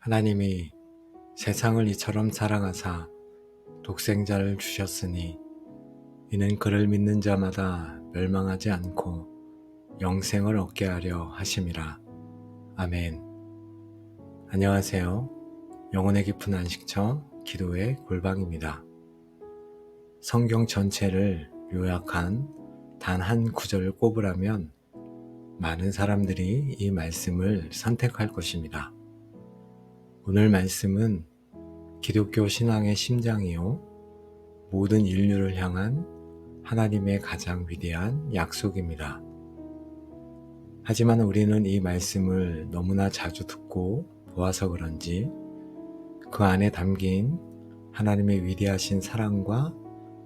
하나님이 세상을 이처럼 사랑하사 독생자를 주셨으니 이는 그를 믿는 자마다 멸망하지 않고 영생을 얻게 하려 하심이라. 아멘. 안녕하세요. 영혼의 깊은 안식처 기도의 골방입니다. 성경 전체를 요약한 단 한 구절을 꼽으라면 많은 사람들이 이 말씀을 선택할 것입니다. 오늘 말씀은 기독교 신앙의 심장이요 모든 인류를 향한 하나님의 가장 위대한 약속입니다. 하지만 우리는 이 말씀을 너무나 자주 듣고 보아서 그런지 그 안에 담긴 하나님의 위대하신 사랑과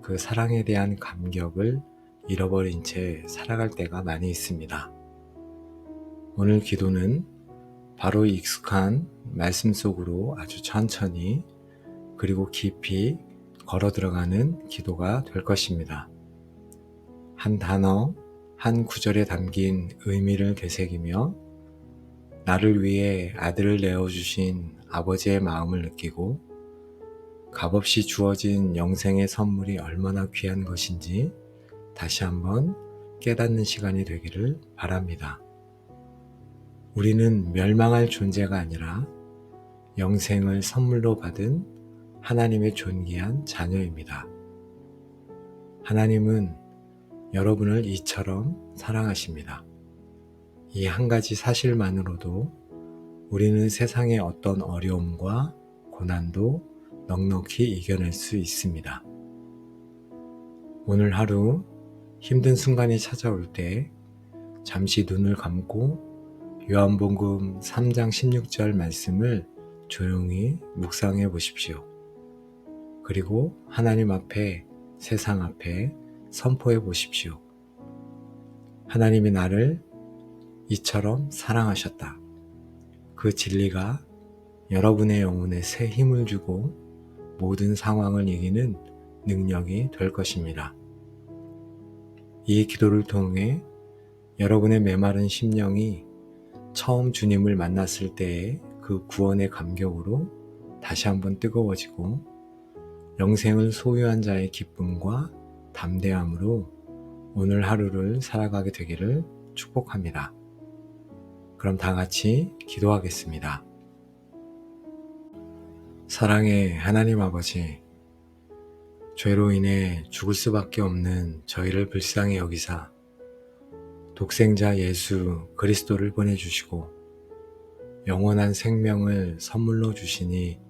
그 사랑에 대한 감격을 잃어버린 채 살아갈 때가 많이 있습니다. 오늘 기도는 바로 익숙한 말씀 속으로 아주 천천히 그리고 깊이 걸어 들어가는 기도가 될 것입니다. 한 단어, 한 구절에 담긴 의미를 되새기며 나를 위해 아들을 내어주신 아버지의 마음을 느끼고 값없이 주어진 영생의 선물이 얼마나 귀한 것인지 다시 한번 깨닫는 시간이 되기를 바랍니다. 우리는 멸망할 존재가 아니라 영생을 선물로 받은 하나님의 존귀한 자녀입니다. 하나님은 여러분을 이처럼 사랑하십니다. 이 한 가지 사실만으로도 우리는 세상의 어떤 어려움과 고난도 넉넉히 이겨낼 수 있습니다. 오늘 하루 힘든 순간이 찾아올 때 잠시 눈을 감고 요한복음 3장 16절 말씀을 조용히 묵상해 보십시오. 그리고 하나님 앞에, 세상 앞에 선포해 보십시오. 하나님이 나를 이처럼 사랑하셨다. 그 진리가 여러분의 영혼에 새 힘을 주고 모든 상황을 이기는 능력이 될 것입니다. 이 기도를 통해 여러분의 메마른 심령이 처음 주님을 만났을 때의 그 구원의 감격으로 다시 한번 뜨거워지고 영생을 소유한 자의 기쁨과 담대함으로 오늘 하루를 살아가게 되기를 축복합니다. 그럼 다 같이 기도하겠습니다. 사랑의 하나님 아버지, 죄로 인해 죽을 수밖에 없는 저희를 불쌍히 여기사 독생자 예수 그리스도를 보내주시고 영원한 생명을 선물로 주시니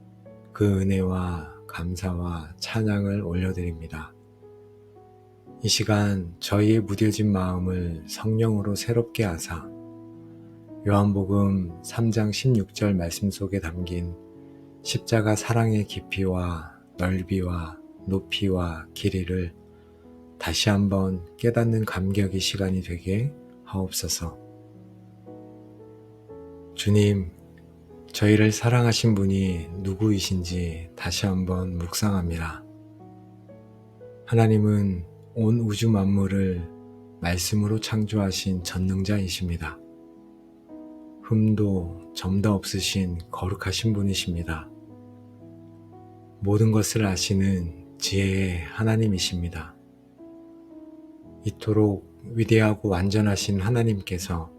그 은혜와 감사와 찬양을 올려드립니다. 이 시간 저희의 무뎌진 마음을 성령으로 새롭게 하사 요한복음 3장 16절 말씀 속에 담긴 십자가 사랑의 깊이와 넓이와 높이와 길이를 다시 한번 깨닫는 감격의 시간이 되게 하옵소서. 주님, 저희를 사랑하신 분이 누구이신지 다시 한번 묵상합니다. 하나님은 온 우주 만물을 말씀으로 창조하신 전능자이십니다. 흠도 점도 없으신 거룩하신 분이십니다. 모든 것을 아시는 지혜의 하나님이십니다. 이토록 위대하고 완전하신 하나님께서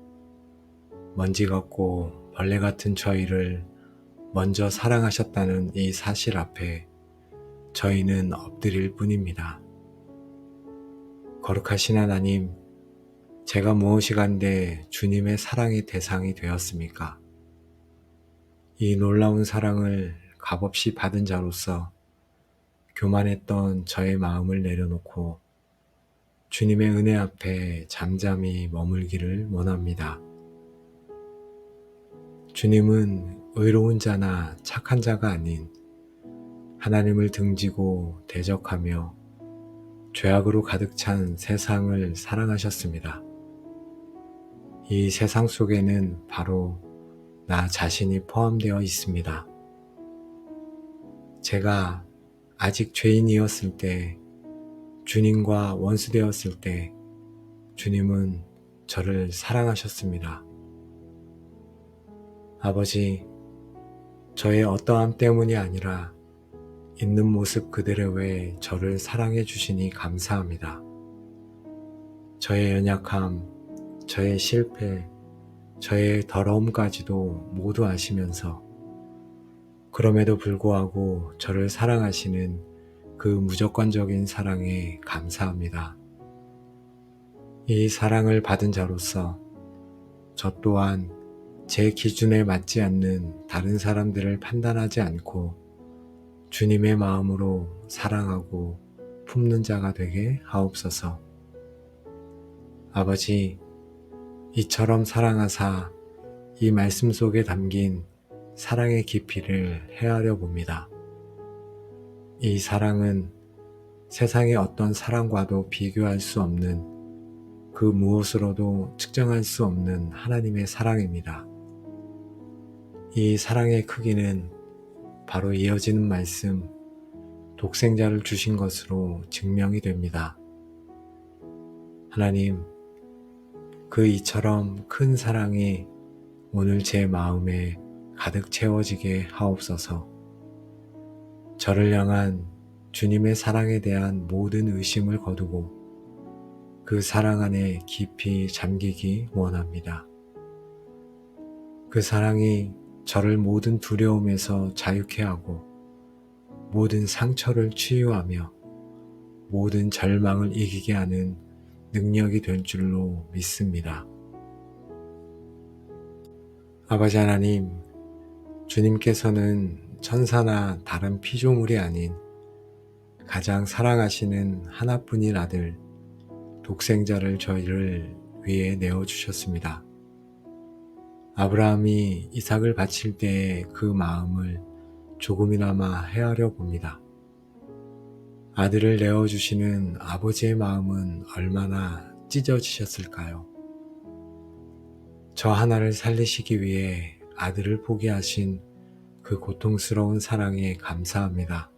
먼지 같고 벌레 같은 저희를 먼저 사랑하셨다는 이 사실 앞에 저희는 엎드릴 뿐입니다. 거룩하신 하나님, 제가 무엇이간데 주님의 사랑의 대상이 되었습니까? 이 놀라운 사랑을 값없이 받은 자로서 교만했던 저의 마음을 내려놓고 주님의 은혜 앞에 잠잠히 머물기를 원합니다. 주님은 의로운 자나 착한 자가 아닌 하나님을 등지고 대적하며 죄악으로 가득 찬 세상을 사랑하셨습니다. 이 세상 속에는 바로 나 자신이 포함되어 있습니다. 제가 아직 죄인이었을 때, 주님과 원수되었을 때 주님은 저를 사랑하셨습니다. 아버지, 저의 어떠함 때문이 아니라 있는 모습 그대로의 저를 사랑해 주시니 감사합니다. 저의 연약함, 저의 실패, 저의 더러움까지도 모두 아시면서 그럼에도 불구하고 저를 사랑하시는 그 무조건적인 사랑에 감사합니다. 이 사랑을 받은 자로서 저 또한 제 기준에 맞지 않는 다른 사람들을 판단하지 않고 주님의 마음으로 사랑하고 품는 자가 되게 하옵소서. 아버지, 이처럼 사랑하사 이 말씀 속에 담긴 사랑의 깊이를 헤아려 봅니다. 이 사랑은 세상의 어떤 사랑과도 비교할 수 없는 그 무엇으로도 측정할 수 없는 하나님의 사랑입니다. 이 사랑의 크기는 바로 이어지는 말씀, 독생자를 주신 것으로 증명이 됩니다. 하나님, 그 이처럼 큰 사랑이 오늘 제 마음에 가득 채워지게 하옵소서. 저를 향한 주님의 사랑에 대한 모든 의심을 거두고 그 사랑 안에 깊이 잠기기 원합니다. 그 사랑이 저를 모든 두려움에서 자유케 하고 모든 상처를 치유하며 모든 절망을 이기게 하는 능력이 될 줄로 믿습니다. 아버지 하나님, 주님께서는 천사나 다른 피조물이 아닌 가장 사랑하시는 하나뿐인 아들, 독생자를 저희를 위해 내어주셨습니다. 아브라함이 이삭을 바칠 때의 그 마음을 조금이나마 헤아려 봅니다. 아들을 내어주시는 아버지의 마음은 얼마나 찢어지셨을까요? 저 하나를 살리시기 위해 아들을 포기하신 그 고통스러운 사랑에 감사합니다.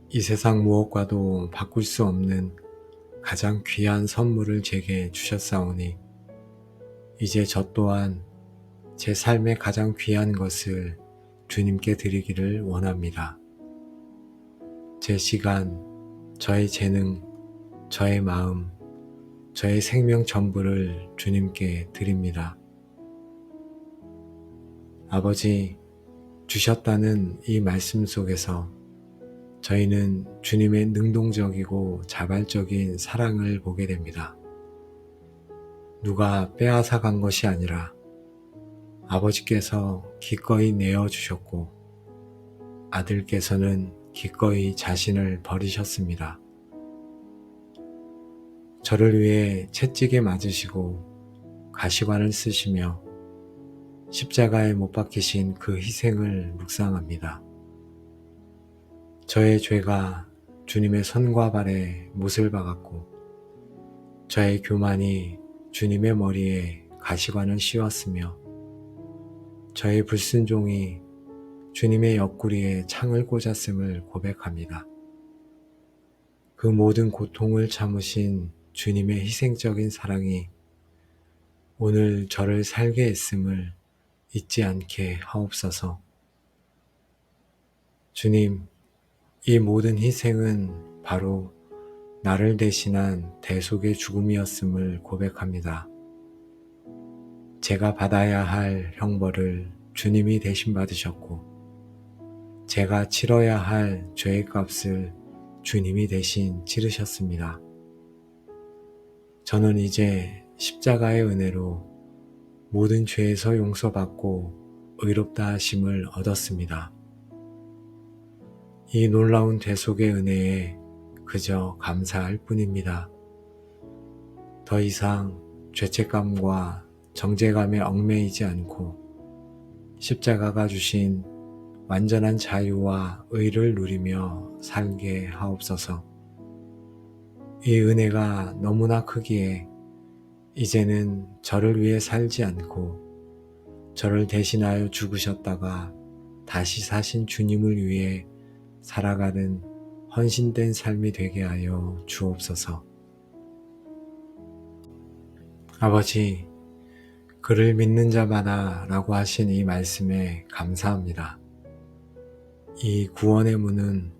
이 세상 무엇과도 바꿀 수 없는 가장 귀한 선물을 제게 주셨사오니 이제 저 또한 제 삶의 가장 귀한 것을 주님께 드리기를 원합니다. 제 시간, 저의 재능, 저의 마음, 저의 생명 전부를 주님께 드립니다. 아버지, 주셨다는 이 말씀 속에서 저희는 주님의 능동적이고 자발적인 사랑을 보게 됩니다. 누가 빼앗아 간 것이 아니라 아버지께서 기꺼이 내어주셨고 아들께서는 기꺼이 자신을 버리셨습니다. 저를 위해 채찍에 맞으시고 가시관을 쓰시며 십자가에 못 박히신 그 희생을 묵상합니다. 저의 죄가 주님의 손과 발에 못을 박았고 저의 교만이 주님의 머리에 가시관을 씌웠으며 저의 불순종이 주님의 옆구리에 창을 꽂았음을 고백합니다. 그 모든 고통을 참으신 주님의 희생적인 사랑이 오늘 저를 살게 했음을 잊지 않게 하옵소서. 주님, 이 모든 희생은 바로 나를 대신한 대속의 죽음이었음을 고백합니다. 제가 받아야 할 형벌을 주님이 대신 받으셨고 제가 치러야 할 죄의 값을 주님이 대신 치르셨습니다. 저는 이제 십자가의 은혜로 모든 죄에서 용서받고 의롭다 하심을 얻었습니다. 이 놀라운 대속의 은혜에 그저 감사할 뿐입니다. 더 이상 죄책감과 정죄감에 얽매이지 않고 십자가가 주신 완전한 자유와 의를 누리며 살게 하옵소서. 이 은혜가 너무나 크기에 이제는 저를 위해 살지 않고 저를 대신하여 죽으셨다가 다시 사신 주님을 위해 살아가는 헌신된 삶이 되게 하여 주옵소서. 아버지, 그를 믿는 자마다 라고 하신 이 말씀에 감사합니다. 이 구원의 문은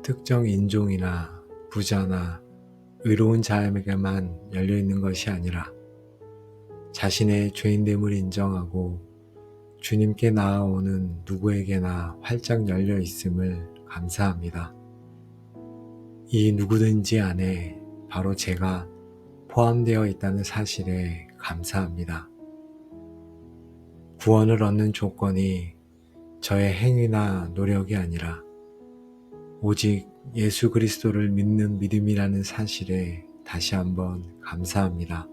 특정 인종이나 부자나 의로운 자에게만 열려 있는 것이 아니라 자신의 죄인됨을 인정하고 주님께 나아오는 누구에게나 활짝 열려 있음을 감사합니다. 이 누구든지 안에 바로 제가 포함되어 있다는 사실에 감사합니다. 구원을 얻는 조건이 저의 행위나 노력이 아니라 오직 예수 그리스도를 믿는 믿음이라는 사실에 다시 한번 감사합니다.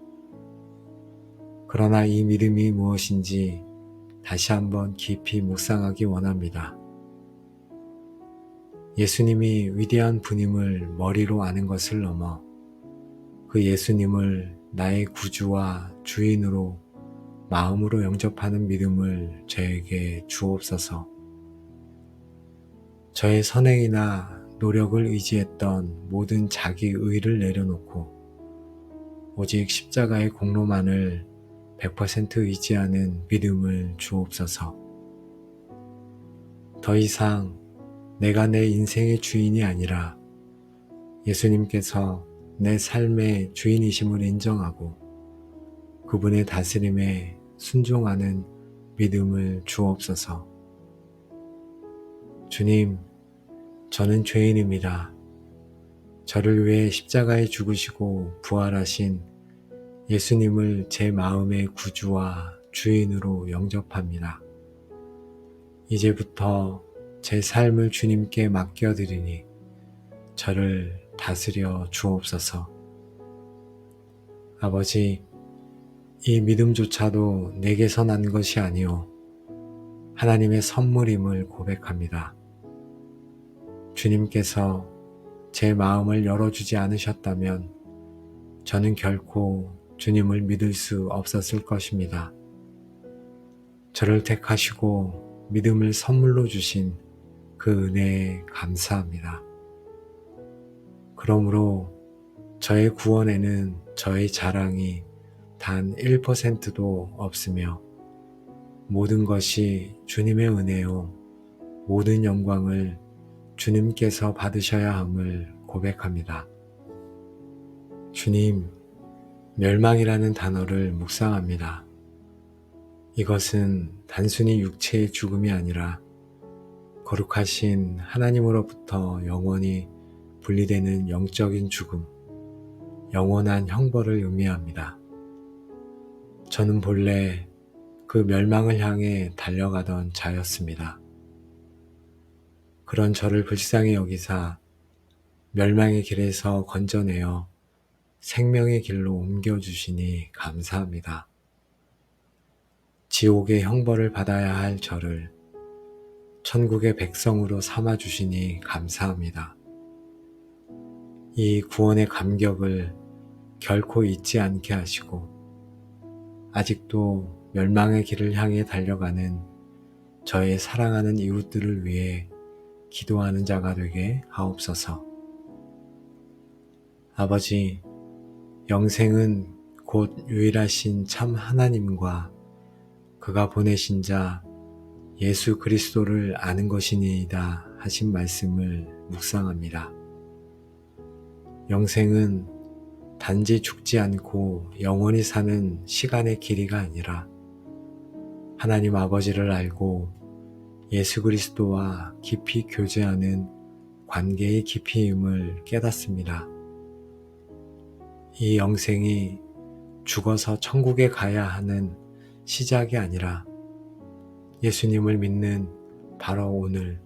그러나 이 믿음이 무엇인지 다시 한번 깊이 묵상하기 원합니다. 예수님이 위대한 분임을 머리로 아는 것을 넘어 그 예수님을 나의 구주와 주인으로 마음으로 영접하는 믿음을 저에게 주옵소서. 저의 선행이나 노력을 의지했던 모든 자기 의를 내려놓고 오직 십자가의 공로만을 100% 의지하는 믿음을 주옵소서. 더 이상 내가 내 인생의 주인이 아니라 예수님께서 내 삶의 주인이심을 인정하고 그분의 다스림에 순종하는 믿음을 주옵소서. 주님, 저는 죄인입니다. 저를 위해 십자가에 죽으시고 부활하신 예수님을 제 마음의 구주와 주인으로 영접합니다. 이제부터 제 삶을 주님께 맡겨드리니 저를 다스려 주옵소서. 아버지, 이 믿음조차도 내게서 난 것이 아니오 하나님의 선물임을 고백합니다. 주님께서 제 마음을 열어주지 않으셨다면 저는 결코 주님을 믿을 수 없었을 것입니다. 저를 택하시고 믿음을 선물로 주신 그 은혜에 감사합니다. 그러므로 저의 구원에는 저의 자랑이 단 1%도 없으며 모든 것이 주님의 은혜요 모든 영광을 주님께서 받으셔야 함을 고백합니다. 주님, 멸망이라는 단어를 묵상합니다. 이것은 단순히 육체의 죽음이 아니라 거룩하신 하나님으로부터 영원히 분리되는 영적인 죽음, 영원한 형벌을 의미합니다. 저는 본래 그 멸망을 향해 달려가던 자였습니다. 그런 저를 불쌍히 여기사 멸망의 길에서 건져내어 생명의 길로 옮겨주시니 감사합니다. 지옥의 형벌을 받아야 할 저를 천국의 백성으로 삼아주시니 감사합니다. 이 구원의 감격을 결코 잊지 않게 하시고 아직도 멸망의 길을 향해 달려가는 저의 사랑하는 이웃들을 위해 기도하는 자가 되게 하옵소서. 아버지, 영생은 곧 유일하신 참 하나님과 그가 보내신 자 예수 그리스도를 아는 것이니이다 하신 말씀을 묵상합니다. 영생은 단지 죽지 않고 영원히 사는 시간의 길이가 아니라 하나님 아버지를 알고 예수 그리스도와 깊이 교제하는 관계의 깊이임을 깨닫습니다. 이 영생이 죽어서 천국에 가야 하는 시작이 아니라 예수님을 믿는 바로 오늘,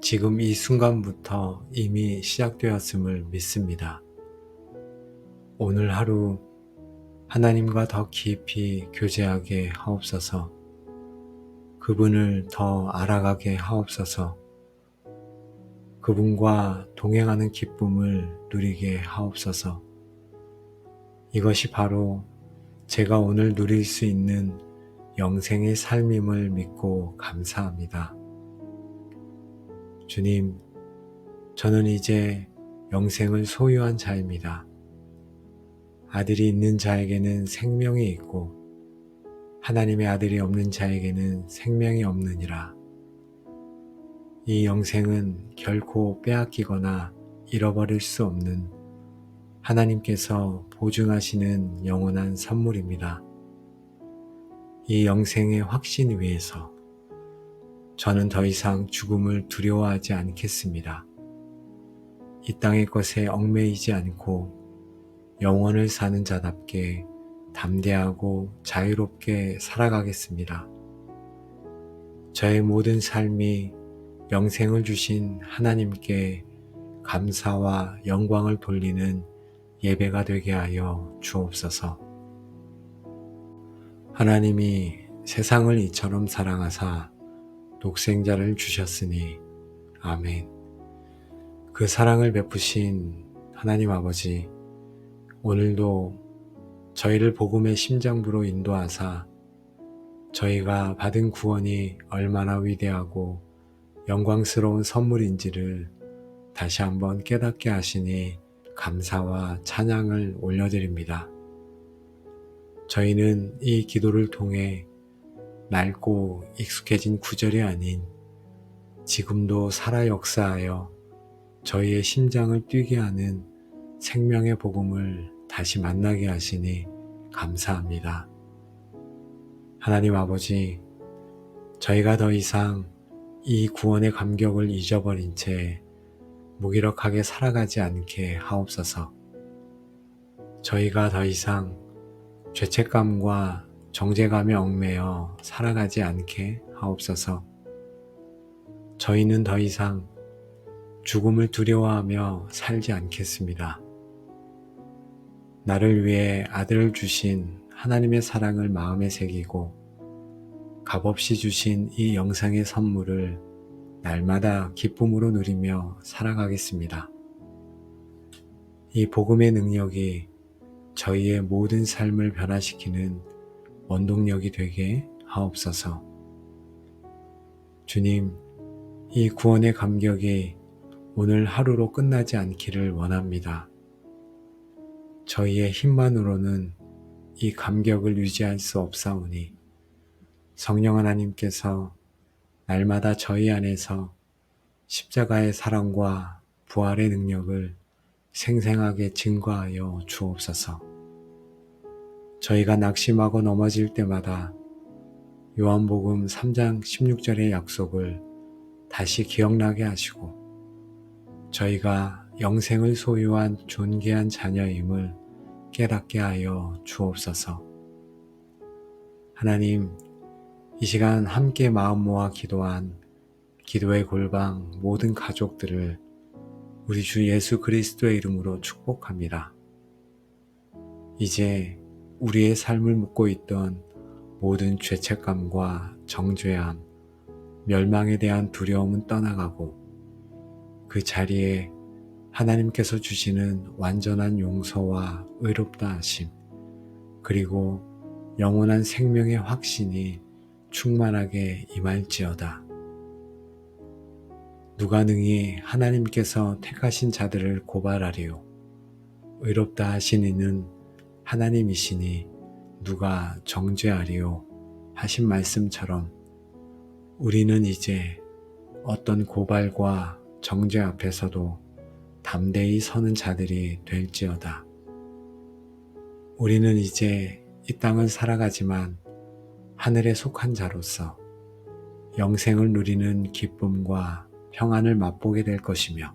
지금 이 순간부터 이미 시작되었음을 믿습니다. 오늘 하루 하나님과 더 깊이 교제하게 하옵소서. 그분을 더 알아가게 하옵소서. 그분과 동행하는 기쁨을 누리게 하옵소서. 이것이 바로 제가 오늘 누릴 수 있는 영생의 삶임을 믿고 감사합니다. 주님, 저는 이제 영생을 소유한 자입니다. 아들이 있는 자에게는 생명이 있고 하나님의 아들이 없는 자에게는 생명이 없느니라. 이 영생은 결코 빼앗기거나 잃어버릴 수 없는 하나님께서 보증하시는 영원한 선물입니다. 이 영생의 확신 위에서 저는 더 이상 죽음을 두려워하지 않겠습니다. 이 땅의 것에 얽매이지 않고 영원을 사는 자답게 담대하고 자유롭게 살아가겠습니다. 저의 모든 삶이 영생을 주신 하나님께 감사와 영광을 돌리는 예배가 되게 하여 주옵소서. 하나님이 세상을 이처럼 사랑하사 독생자를 주셨으니 아멘. 그 사랑을 베푸신 하나님 아버지, 오늘도 저희를 복음의 심장부로 인도하사 저희가 받은 구원이 얼마나 위대하고 영광스러운 선물인지를 다시 한번 깨닫게 하시니 감사와 찬양을 올려드립니다. 저희는 이 기도를 통해 낡고 익숙해진 구절이 아닌 지금도 살아 역사하여 저희의 심장을 뛰게 하는 생명의 복음을 다시 만나게 하시니 감사합니다. 하나님 아버지, 저희가 더 이상 이 구원의 감격을 잊어버린 채 무기력하게 살아가지 않게 하옵소서. 저희가 더 이상 죄책감과 정죄감에 얽매여 살아가지 않게 하옵소서. 저희는 더 이상 죽음을 두려워하며 살지 않겠습니다. 나를 위해 아들을 주신 하나님의 사랑을 마음에 새기고 값없이 주신 이 영생의 선물을 날마다 기쁨으로 누리며 살아가겠습니다. 이 복음의 능력이 저희의 모든 삶을 변화시키는 원동력이 되게 하옵소서. 주님, 이 구원의 감격이 오늘 하루로 끝나지 않기를 원합니다. 저희의 힘만으로는 이 감격을 유지할 수 없사오니 성령 하나님께서 날마다 저희 안에서 십자가의 사랑과 부활의 능력을 생생하게 증거하여 주옵소서. 저희가 낙심하고 넘어질 때마다 요한복음 3장 16절의 약속을 다시 기억나게 하시고 저희가 영생을 소유한 존귀한 자녀임을 깨닫게 하여 주옵소서. 하나님, 이 시간 함께 마음 모아 기도한 기도의 골방 모든 가족들을 우리 주 예수 그리스도의 이름으로 축복합니다. 이제 우리의 삶을 묻고 있던 모든 죄책감과 정죄함, 멸망에 대한 두려움은 떠나가고 그 자리에 하나님께서 주시는 완전한 용서와 의롭다 하심, 그리고 영원한 생명의 확신이 충만하게 임할지어다. 누가 능히 하나님께서 택하신 자들을 고발하리요. 의롭다 하신 이는 하나님이시니 누가 정죄하리요 하신 말씀처럼 우리는 이제 어떤 고발과 정죄 앞에서도 담대히 서는 자들이 될지어다. 우리는 이제 이 땅을 살아가지만 하늘에 속한 자로서 영생을 누리는 기쁨과 평안을 맛보게 될 것이며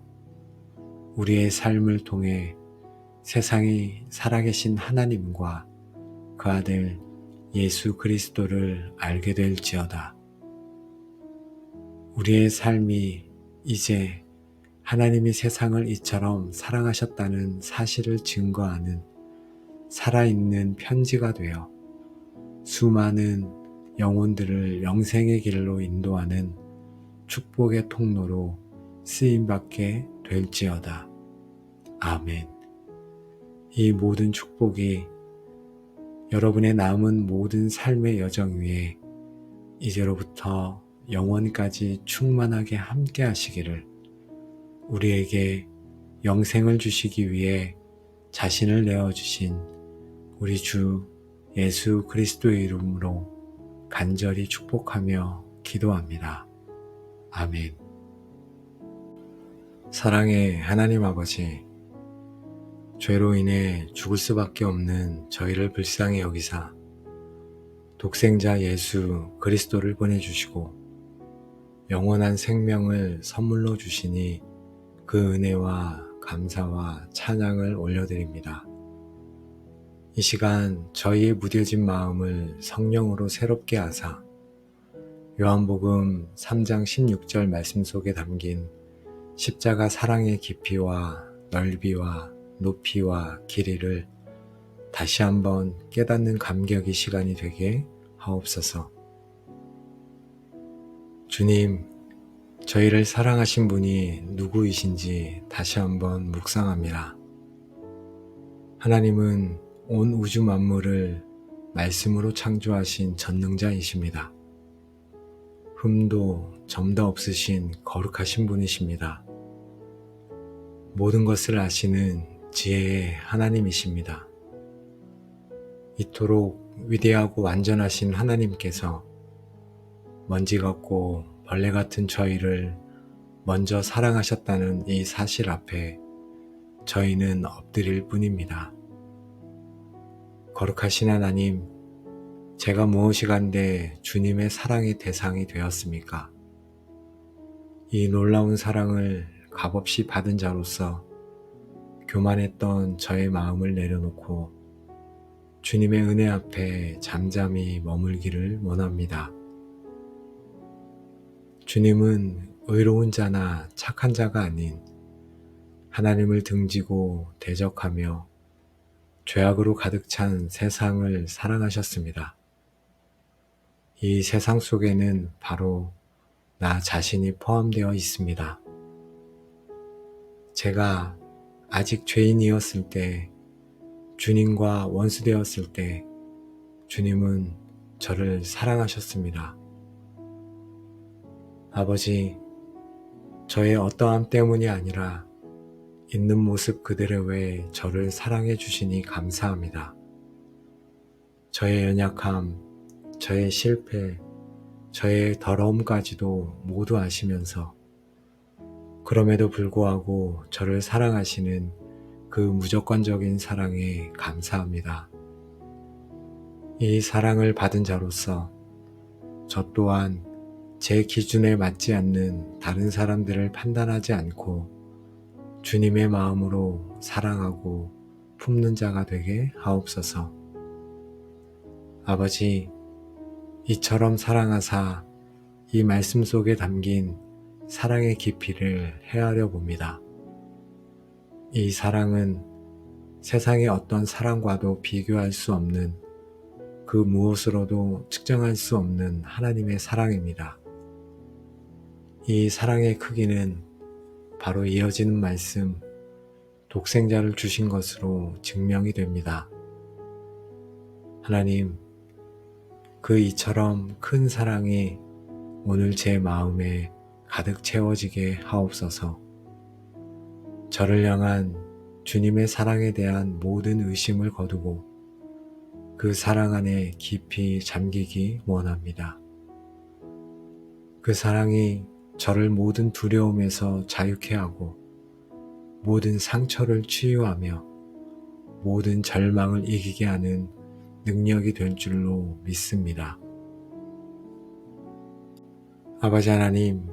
우리의 삶을 통해 세상이 살아계신 하나님과 그 아들 예수 그리스도를 알게 될지어다. 우리의 삶이 이제 하나님이 세상을 이처럼 사랑하셨다는 사실을 증거하는 살아있는 편지가 되어 수많은 영혼들을 영생의 길로 인도하는 축복의 통로로 쓰임받게 될지어다. 아멘. 이 모든 축복이 여러분의 남은 모든 삶의 여정 위에 이제로부터 영원까지 충만하게 함께 하시기를 우리에게 영생을 주시기 위해 자신을 내어주신 우리 주 예수 그리스도의 이름으로 간절히 축복하며 기도합니다. 아멘. 사랑의 하나님 아버지, 죄로 인해 죽을 수밖에 없는 저희를 불쌍히 여기사 독생자 예수 그리스도를 보내주시고 영원한 생명을 선물로 주시니 그 은혜와 감사와 찬양을 올려드립니다. 이 시간 저희의 무뎌진 마음을 성령으로 새롭게 하사 요한복음 3장 16절 말씀 속에 담긴 십자가 사랑의 깊이와 넓이와 높이와 길이를 다시 한번 깨닫는 감격의 시간이 되게 하옵소서. 주님, 저희를 사랑하신 분이 누구이신지 다시 한번 묵상합니다. 하나님은 온 우주 만물을 말씀으로 창조하신 전능자이십니다. 흠도 점도 없으신 거룩하신 분이십니다. 모든 것을 아시는 지혜의 하나님이십니다. 이토록 위대하고 완전하신 하나님께서 먼지 같고 벌레 같은 저희를 먼저 사랑하셨다는 이 사실 앞에 저희는 엎드릴 뿐입니다. 거룩하신 하나님, 제가 무엇이간데 주님의 사랑의 대상이 되었습니까? 이 놀라운 사랑을 값없이 받은 자로서 교만했던 저의 마음을 내려놓고 주님의 은혜 앞에 잠잠히 머물기를 원합니다. 주님은 의로운 자나 착한 자가 아닌 하나님을 등지고 대적하며 죄악으로 가득 찬 세상을 사랑하셨습니다. 이 세상 속에는 바로 나 자신이 포함되어 있습니다. 제가 아직 죄인이었을 때, 주님과 원수되었을 때 주님은 저를 사랑하셨습니다. 아버지, 저의 어떠함 때문이 아니라 있는 모습 그대로 왜 저를 사랑해 주시니 감사합니다. 저의 연약함, 저의 실패, 저의 더러움까지도 모두 아시면서 그럼에도 불구하고 저를 사랑하시는 그 무조건적인 사랑에 감사합니다. 이 사랑을 받은 자로서 저 또한 제 기준에 맞지 않는 다른 사람들을 판단하지 않고 주님의 마음으로 사랑하고 품는 자가 되게 하옵소서. 아버지, 이처럼 사랑하사 이 말씀 속에 담긴 사랑의 깊이를 헤아려 봅니다. 이 사랑은 세상의 어떤 사랑과도 비교할 수 없는 그 무엇으로도 측정할 수 없는 하나님의 사랑입니다. 이 사랑의 크기는 바로 이어지는 말씀, 독생자를 주신 것으로 증명이 됩니다. 하나님, 그 이처럼 큰 사랑이 오늘 제 마음에 가득 채워지게 하옵소서. 저를 향한 주님의 사랑에 대한 모든 의심을 거두고 그 사랑 안에 깊이 잠기기 원합니다. 그 사랑이 저를 모든 두려움에서 자유케 하고 모든 상처를 치유하며 모든 절망을 이기게 하는 능력이 될 줄로 믿습니다. 아버지 하나님,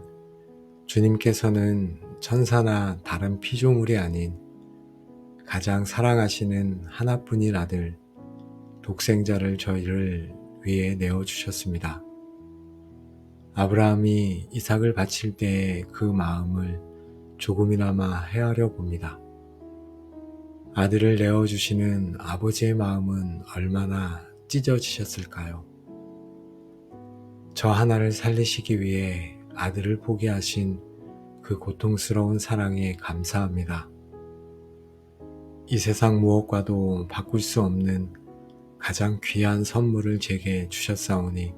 주님께서는 천사나 다른 피조물이 아닌 가장 사랑하시는 하나뿐인 아들, 독생자를 저희를 위해 내어주셨습니다. 아브라함이 이삭을 바칠 때의 그 마음을 조금이나마 헤아려 봅니다. 아들을 내어주시는 아버지의 마음은 얼마나 찢어지셨을까요? 저 하나를 살리시기 위해 아들을 포기하신 그 고통스러운 사랑에 감사합니다. 이 세상 무엇과도 바꿀 수 없는 가장 귀한 선물을 제게 주셨사오니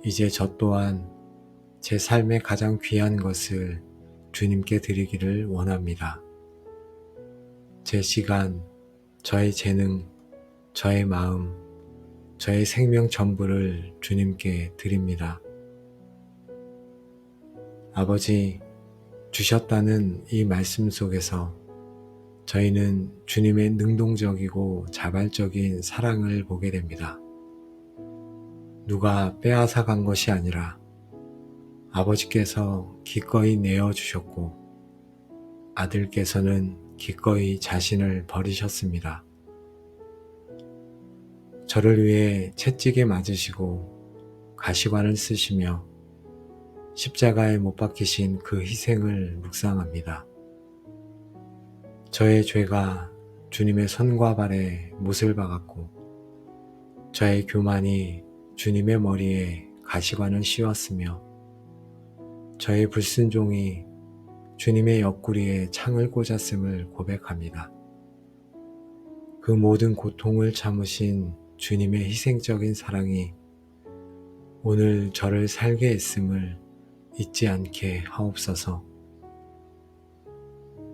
이제 저 또한 제 삶의 가장 귀한 것을 주님께 드리기를 원합니다. 제 시간, 저의 재능, 저의 마음, 저의 생명 전부를 주님께 드립니다. 아버지, 주셨다는 이 말씀 속에서 저희는 주님의 능동적이고 자발적인 사랑을 보게 됩니다. 누가 빼앗아 간 것이 아니라 아버지께서 기꺼이 내어주셨고 아들께서는 기꺼이 자신을 버리셨습니다. 저를 위해 채찍에 맞으시고 가시관을 쓰시며 십자가에 못 박히신 그 희생을 묵상합니다. 저의 죄가 주님의 손과 발에 못을 박았고 저의 교만이 주님의 머리에 가시관을 씌웠으며 저의 불순종이 주님의 옆구리에 창을 꽂았음을 고백합니다. 그 모든 고통을 참으신 주님의 희생적인 사랑이 오늘 저를 살게 했음을 잊지 않게 하옵소서.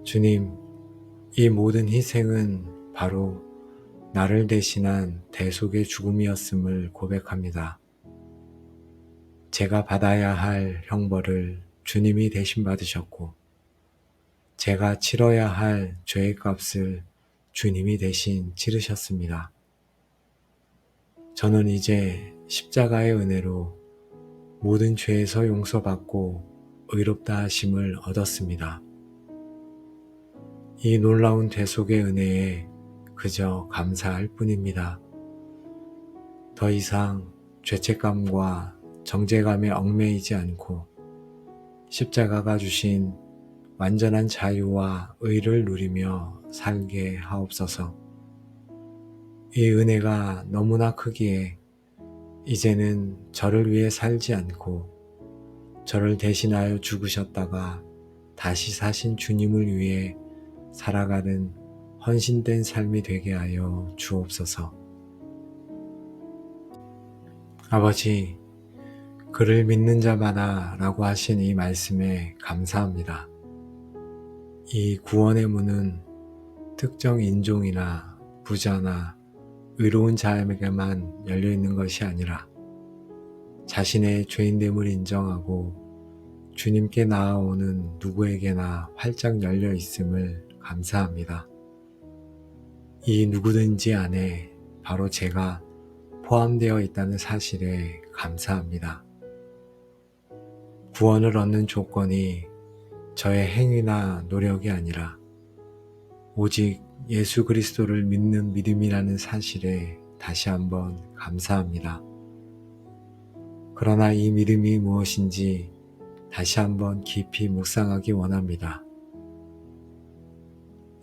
주님, 이 모든 희생은 바로 나를 대신한 대속의 죽음이었음을 고백합니다. 제가 받아야 할 형벌을 주님이 대신 받으셨고 제가 치러야 할 죄의 값을 주님이 대신 치르셨습니다. 저는 이제 십자가의 은혜로 모든 죄에서 용서받고 의롭다 하심을 얻었습니다. 이 놀라운 대속의 은혜에 그저 감사할 뿐입니다. 더 이상 죄책감과 정죄감에 얽매이지 않고 십자가가 주신 완전한 자유와 의를 누리며 살게 하옵소서. 이 은혜가 너무나 크기에 이제는 저를 위해 살지 않고 저를 대신하여 죽으셨다가 다시 사신 주님을 위해 살아가는 헌신된 삶이 되게 하여 주옵소서. 아버지, 그를 믿는 자마다 라고 하신 이 말씀에 감사합니다. 이 구원의 문은 특정 인종이나 부자나 의로운 자에게만 열려있는 것이 아니라 자신의 죄인됨을 인정하고 주님께 나아오는 누구에게나 활짝 열려 있음을 감사합니다. 이 누구든지 안에 바로 제가 포함되어 있다는 사실에 감사합니다. 구원을 얻는 조건이 저의 행위나 노력이 아니라 오직 예수 그리스도를 믿는 믿음이라는 사실에 다시 한번 감사합니다. 그러나 이 믿음이 무엇인지 다시 한번 깊이 묵상하기 원합니다.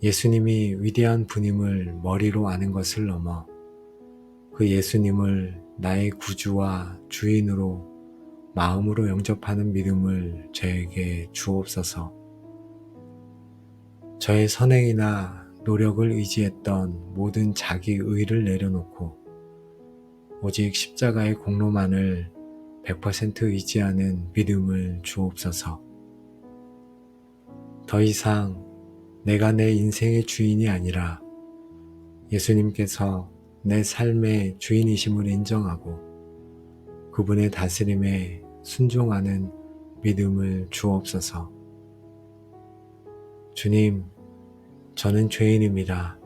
예수님이 위대한 분임을 머리로 아는 것을 넘어 그 예수님을 나의 구주와 주인으로 마음으로 영접하는 믿음을 저에게 주옵소서. 저의 선행이나 노력을 의지했던 모든 자기 의를 내려놓고 오직 십자가의 공로만을 100% 의지하는 믿음을 주옵소서. 더 이상 내가 내 인생의 주인이 아니라 예수님께서 내 삶의 주인이심을 인정하고 그분의 다스림에 순종하는 믿음을 주옵소서. 주님, 저는 죄인입니다.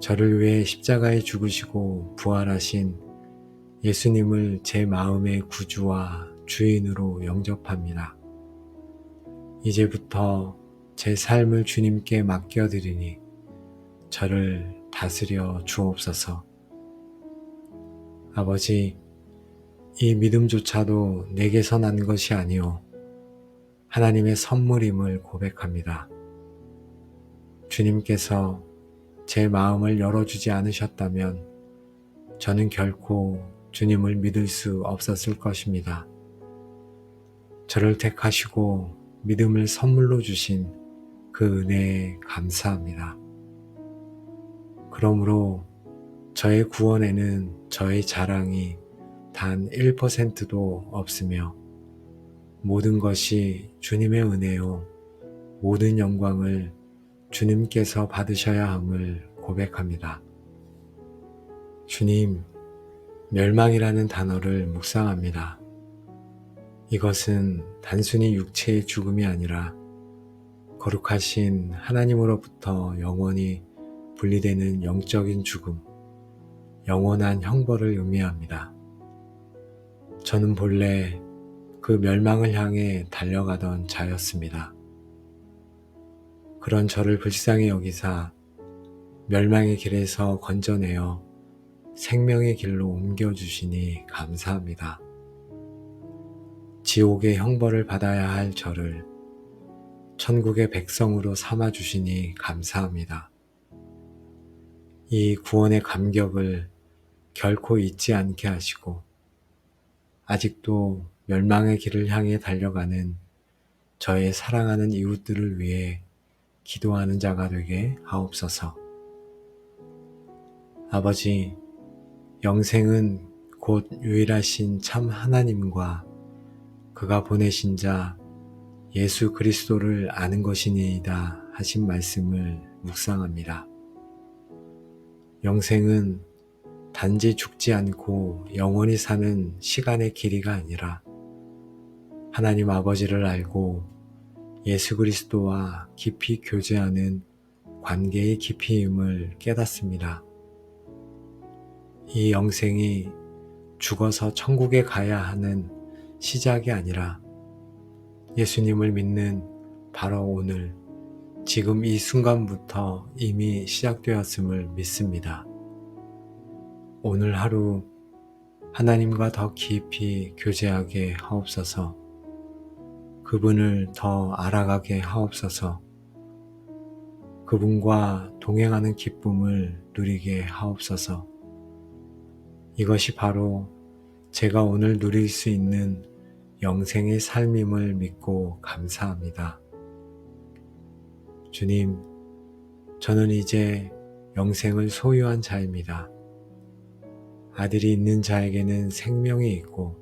저를 위해 십자가에 죽으시고 부활하신 예수님을 제 마음의 구주와 주인으로 영접합니다. 이제부터 제 삶을 주님께 맡겨드리니 저를 다스려 주옵소서. 아버지, 이 믿음조차도 내게서 난 것이 아니오 하나님의 선물임을 고백합니다. 주님께서 제 마음을 열어주지 않으셨다면 저는 결코 주님을 믿을 수 없었을 것입니다. 저를 택하시고 믿음을 선물로 주신 그 은혜에 감사합니다. 그러므로 저의 구원에는 저의 자랑이 단 1%도 없으며 모든 것이 주님의 은혜요 모든 영광을 주님께서 받으셔야 함을 고백합니다. 주님, 멸망이라는 단어를 묵상합니다. 이것은 단순히 육체의 죽음이 아니라 거룩하신 하나님으로부터 영원히 분리되는 영적인 죽음, 영원한 형벌을 의미합니다. 저는 본래 그 멸망을 향해 달려가던 자였습니다. 그런 저를 불쌍히 여기사 멸망의 길에서 건져내어 생명의 길로 옮겨주시니 감사합니다. 지옥의 형벌을 받아야 할 저를 천국의 백성으로 삼아주시니 감사합니다. 이 구원의 감격을 결코 잊지 않게 하시고 아직도 멸망의 길을 향해 달려가는 저의 사랑하는 이웃들을 위해 기도하는 자가 되게 하옵소서. 아버지, 영생은 곧 유일하신 참 하나님과 그가 보내신 자 예수 그리스도를 아는 것이니이다 하신 말씀을 묵상합니다. 영생은 단지 죽지 않고 영원히 사는 시간의 길이가 아니라 하나님 아버지를 알고 예수 그리스도와 깊이 교제하는 관계의 깊이임을 깨닫습니다. 이 영생이 죽어서 천국에 가야 하는 시작이 아니라 예수님을 믿는 바로 오늘, 지금 이 순간부터 이미 시작되었음을 믿습니다. 오늘 하루 하나님과 더 깊이 교제하게 하옵소서. 그분을 더 알아가게 하옵소서. 그분과 동행하는 기쁨을 누리게 하옵소서. 이것이 바로 제가 오늘 누릴 수 있는 영생의 삶임을 믿고 감사합니다. 주님, 저는 이제 영생을 소유한 자입니다. 아들이 있는 자에게는 생명이 있고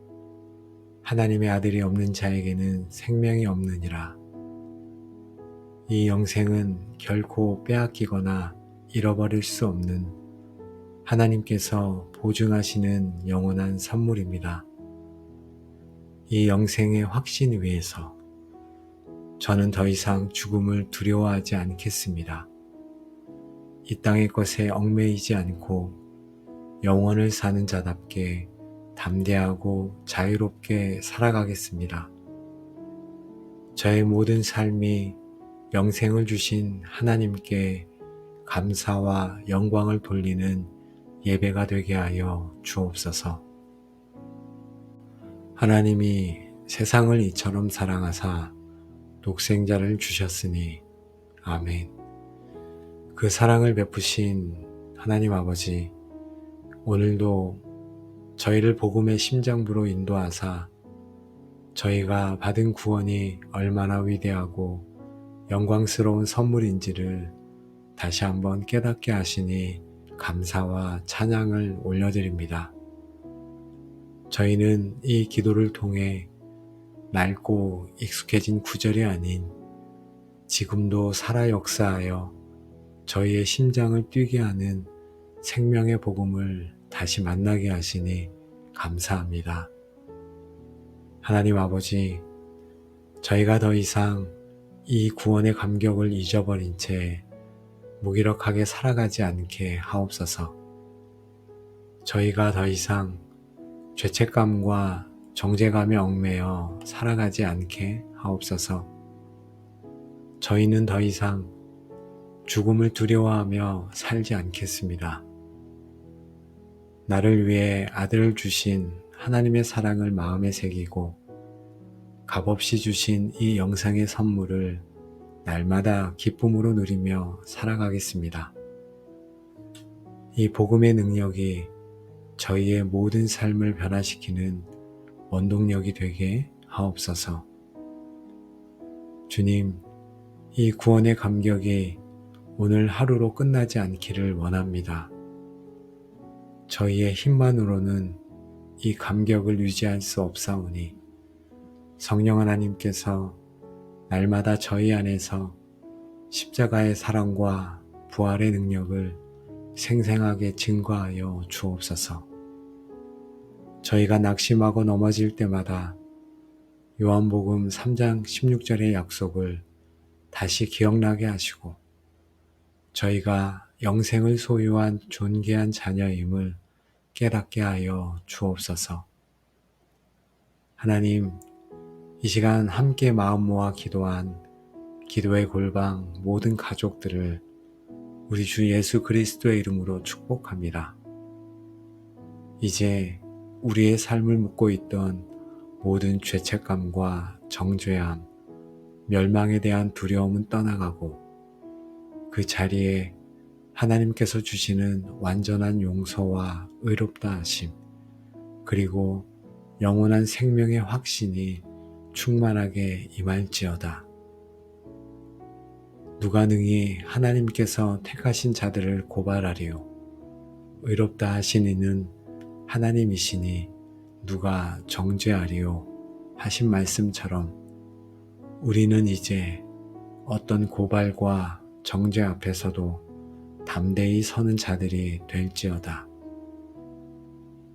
하나님의 아들이 없는 자에게는 생명이 없느니라. 이 영생은 결코 빼앗기거나 잃어버릴 수 없는 하나님께서 보증하시는 영원한 선물입니다. 이 영생의 확신 위에서 저는 더 이상 죽음을 두려워하지 않겠습니다. 이 땅의 것에 얽매이지 않고 영원을 사는 자답게 담대하고 자유롭게 살아가겠습니다. 저의 모든 삶이 영생을 주신 하나님께 감사와 영광을 돌리는 예배가 되게 하여 주옵소서. 하나님이 세상을 이처럼 사랑하사 독생자를 주셨으니 아멘. 그 사랑을 베푸신 하나님 아버지, 오늘도 저희를 복음의 심장부로 인도하사 저희가 받은 구원이 얼마나 위대하고 영광스러운 선물인지를 다시 한번 깨닫게 하시니 감사와 찬양을 올려드립니다. 저희는 이 기도를 통해 낡고 익숙해진 구절이 아닌 지금도 살아 역사하여 저희의 심장을 뛰게 하는 생명의 복음을 다시 만나게 하시니 감사합니다. 하나님 아버지, 저희가 더 이상 이 구원의 감격을 잊어버린 채 무기력하게 살아가지 않게 하옵소서. 저희가 더 이상 죄책감과 정죄감에 얽매여 살아가지 않게 하옵소서. 저희는 더 이상 죽음을 두려워하며 살지 않겠습니다. 나를 위해 아들을 주신 하나님의 사랑을 마음에 새기고 값없이 주신 이 영생의 선물을 날마다 기쁨으로 누리며 살아가겠습니다. 이 복음의 능력이 저희의 모든 삶을 변화시키는 원동력이 되게 하옵소서. 주님, 이 구원의 감격이 오늘 하루로 끝나지 않기를 원합니다. 저희의 힘만으로는 이 감격을 유지할 수 없사오니 성령 하나님께서 날마다 저희 안에서 십자가의 사랑과 부활의 능력을 생생하게 증거하여 주옵소서. 저희가 낙심하고 넘어질 때마다 요한복음 3장 16절의 약속을 다시 기억나게 하시고 저희가 영생을 소유한 존귀한 자녀임을 깨닫게 하여 주옵소서. 하나님, 이 시간 함께 마음 모아 기도한 기도의 골방 모든 가족들을 우리 주 예수 그리스도의 이름으로 축복합니다. 이제 우리의 삶을 묻고 있던 모든 죄책감과 정죄함, 멸망에 대한 두려움은 떠나가고 그 자리에 하나님께서 주시는 완전한 용서와 의롭다 하심, 그리고 영원한 생명의 확신이 충만하게 임할지어다. 누가 능히 하나님께서 택하신 자들을 고발하리요. 의롭다 하신 이는 하나님이시니 누가 정죄하리요 하신 말씀처럼 우리는 이제 어떤 고발과 정죄 앞에서도 담대히 서는 자들이 될지어다.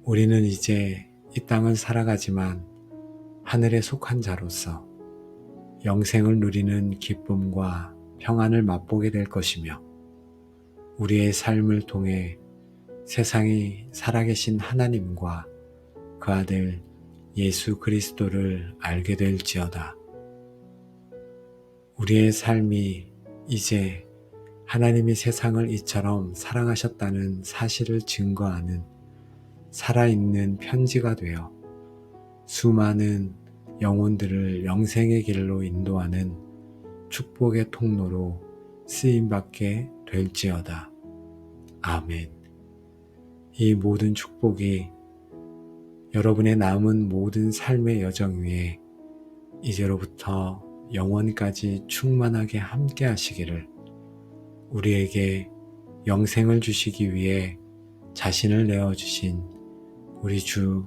우리는 이제 이 땅을 살아가지만 하늘에 속한 자로서 영생을 누리는 기쁨과 평안을 맛보게 될 것이며 우리의 삶을 통해 세상이 살아계신 하나님과 그 아들 예수 그리스도를 알게 될지어다. 우리의 삶이 이제 하나님이 세상을 이처럼 사랑하셨다는 사실을 증거하는 살아있는 편지가 되어 수많은 영혼들을 영생의 길로 인도하는 축복의 통로로 쓰임받게 될지어다. 아멘. 이 모든 축복이 여러분의 남은 모든 삶의 여정 위에 이제로부터 영원까지 충만하게 함께 하시기를 우리에게 영생을 주시기 위해 자신을 내어주신 우리 주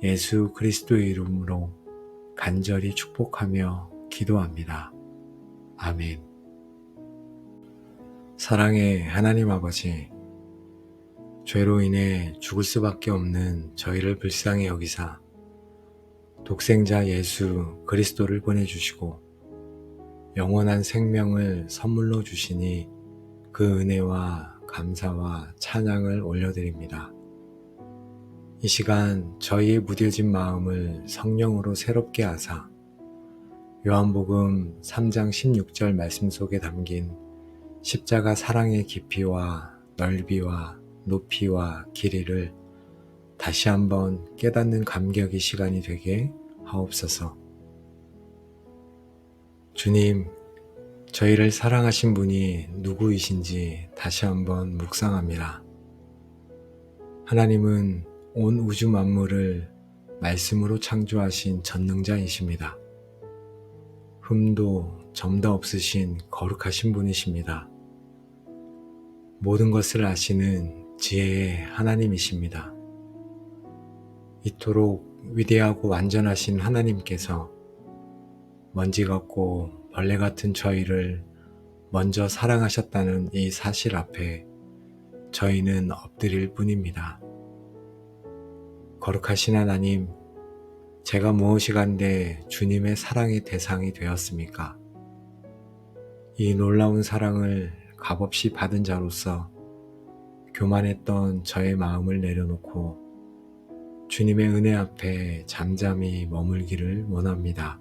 예수 그리스도의 이름으로 간절히 축복하며 기도합니다. 아멘. 사랑의 하나님 아버지, 죄로 인해 죽을 수밖에 없는 저희를 불쌍히 여기사 독생자 예수 그리스도를 보내주시고 영원한 생명을 선물로 주시니 그 은혜와 감사와 찬양을 올려드립니다. 이 시간 저희의 무뎌진 마음을 성령으로 새롭게 하사 요한복음 3장 16절 말씀 속에 담긴 십자가 사랑의 깊이와 넓이와 높이와 길이를 다시 한번 깨닫는 감격의 시간이 되게 하옵소서. 주님, 저희를 사랑하신 분이 누구이신지 다시 한번 묵상합니다. 하나님은 온 우주 만물을 말씀으로 창조하신 전능자이십니다. 흠도 점도 없으신 거룩하신 분이십니다. 모든 것을 아시는 지혜의 하나님이십니다. 이토록 위대하고 완전하신 하나님께서 먼지 같고 벌레 같은 저희를 먼저 사랑하셨다는 이 사실 앞에 저희는 엎드릴 뿐입니다. 거룩하신 하나님, 제가 무엇이간데 주님의 사랑의 대상이 되었습니까? 이 놀라운 사랑을 값없이 받은 자로서 교만했던 저의 마음을 내려놓고 주님의 은혜 앞에 잠잠히 머물기를 원합니다.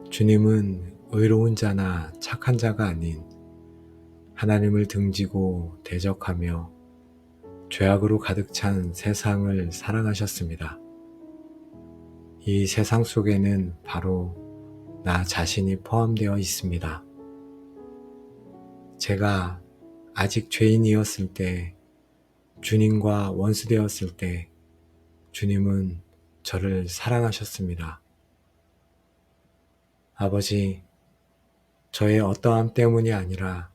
주님은 의로운 자나 착한 자가 아닌 하나님을 등지고 대적하며 죄악으로 가득 찬 세상을 사랑하셨습니다. 이 세상 속에는 바로 나 자신이 포함되어 있습니다. 제가 아직 죄인이었을 때, 주님과 원수되었을 때 주님은 저를 사랑하셨습니다. 아버지, 저의 어떠함 때문이 아니라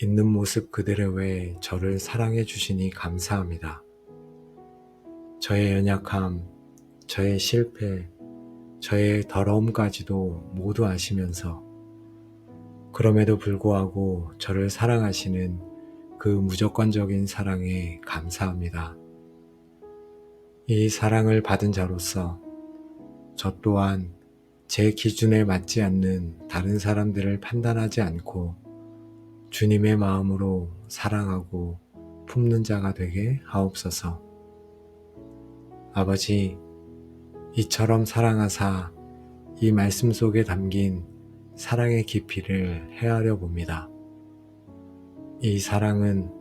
있는 모습 그대로의 저를 사랑해 주시니 감사합니다. 저의 연약함, 저의 실패, 저의 더러움까지도 모두 아시면서 그럼에도 불구하고 저를 사랑하시는 그 무조건적인 사랑에 감사합니다. 이 사랑을 받은 자로서 저 또한 제 기준에 맞지 않는 다른 사람들을 판단하지 않고 주님의 마음으로 사랑하고 품는 자가 되게 하옵소서. 아버지, 이처럼 사랑하사 이 말씀 속에 담긴 사랑의 깊이를 헤아려 봅니다. 이 사랑은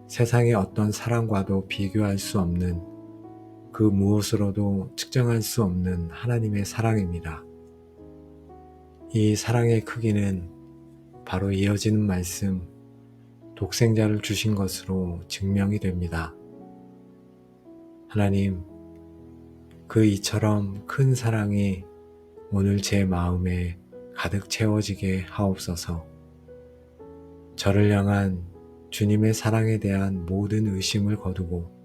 세상의 어떤 사랑과도 비교할 수 없는 그 무엇으로도 측정할 수 없는 하나님의 사랑입니다. 이 사랑의 크기는 바로 이어지는 말씀, 독생자를 주신 것으로 증명이 됩니다. 하나님, 그 이처럼 큰 사랑이 오늘 제 마음에 가득 채워지게 하옵소서. 저를 향한 주님의 사랑에 대한 모든 의심을 거두고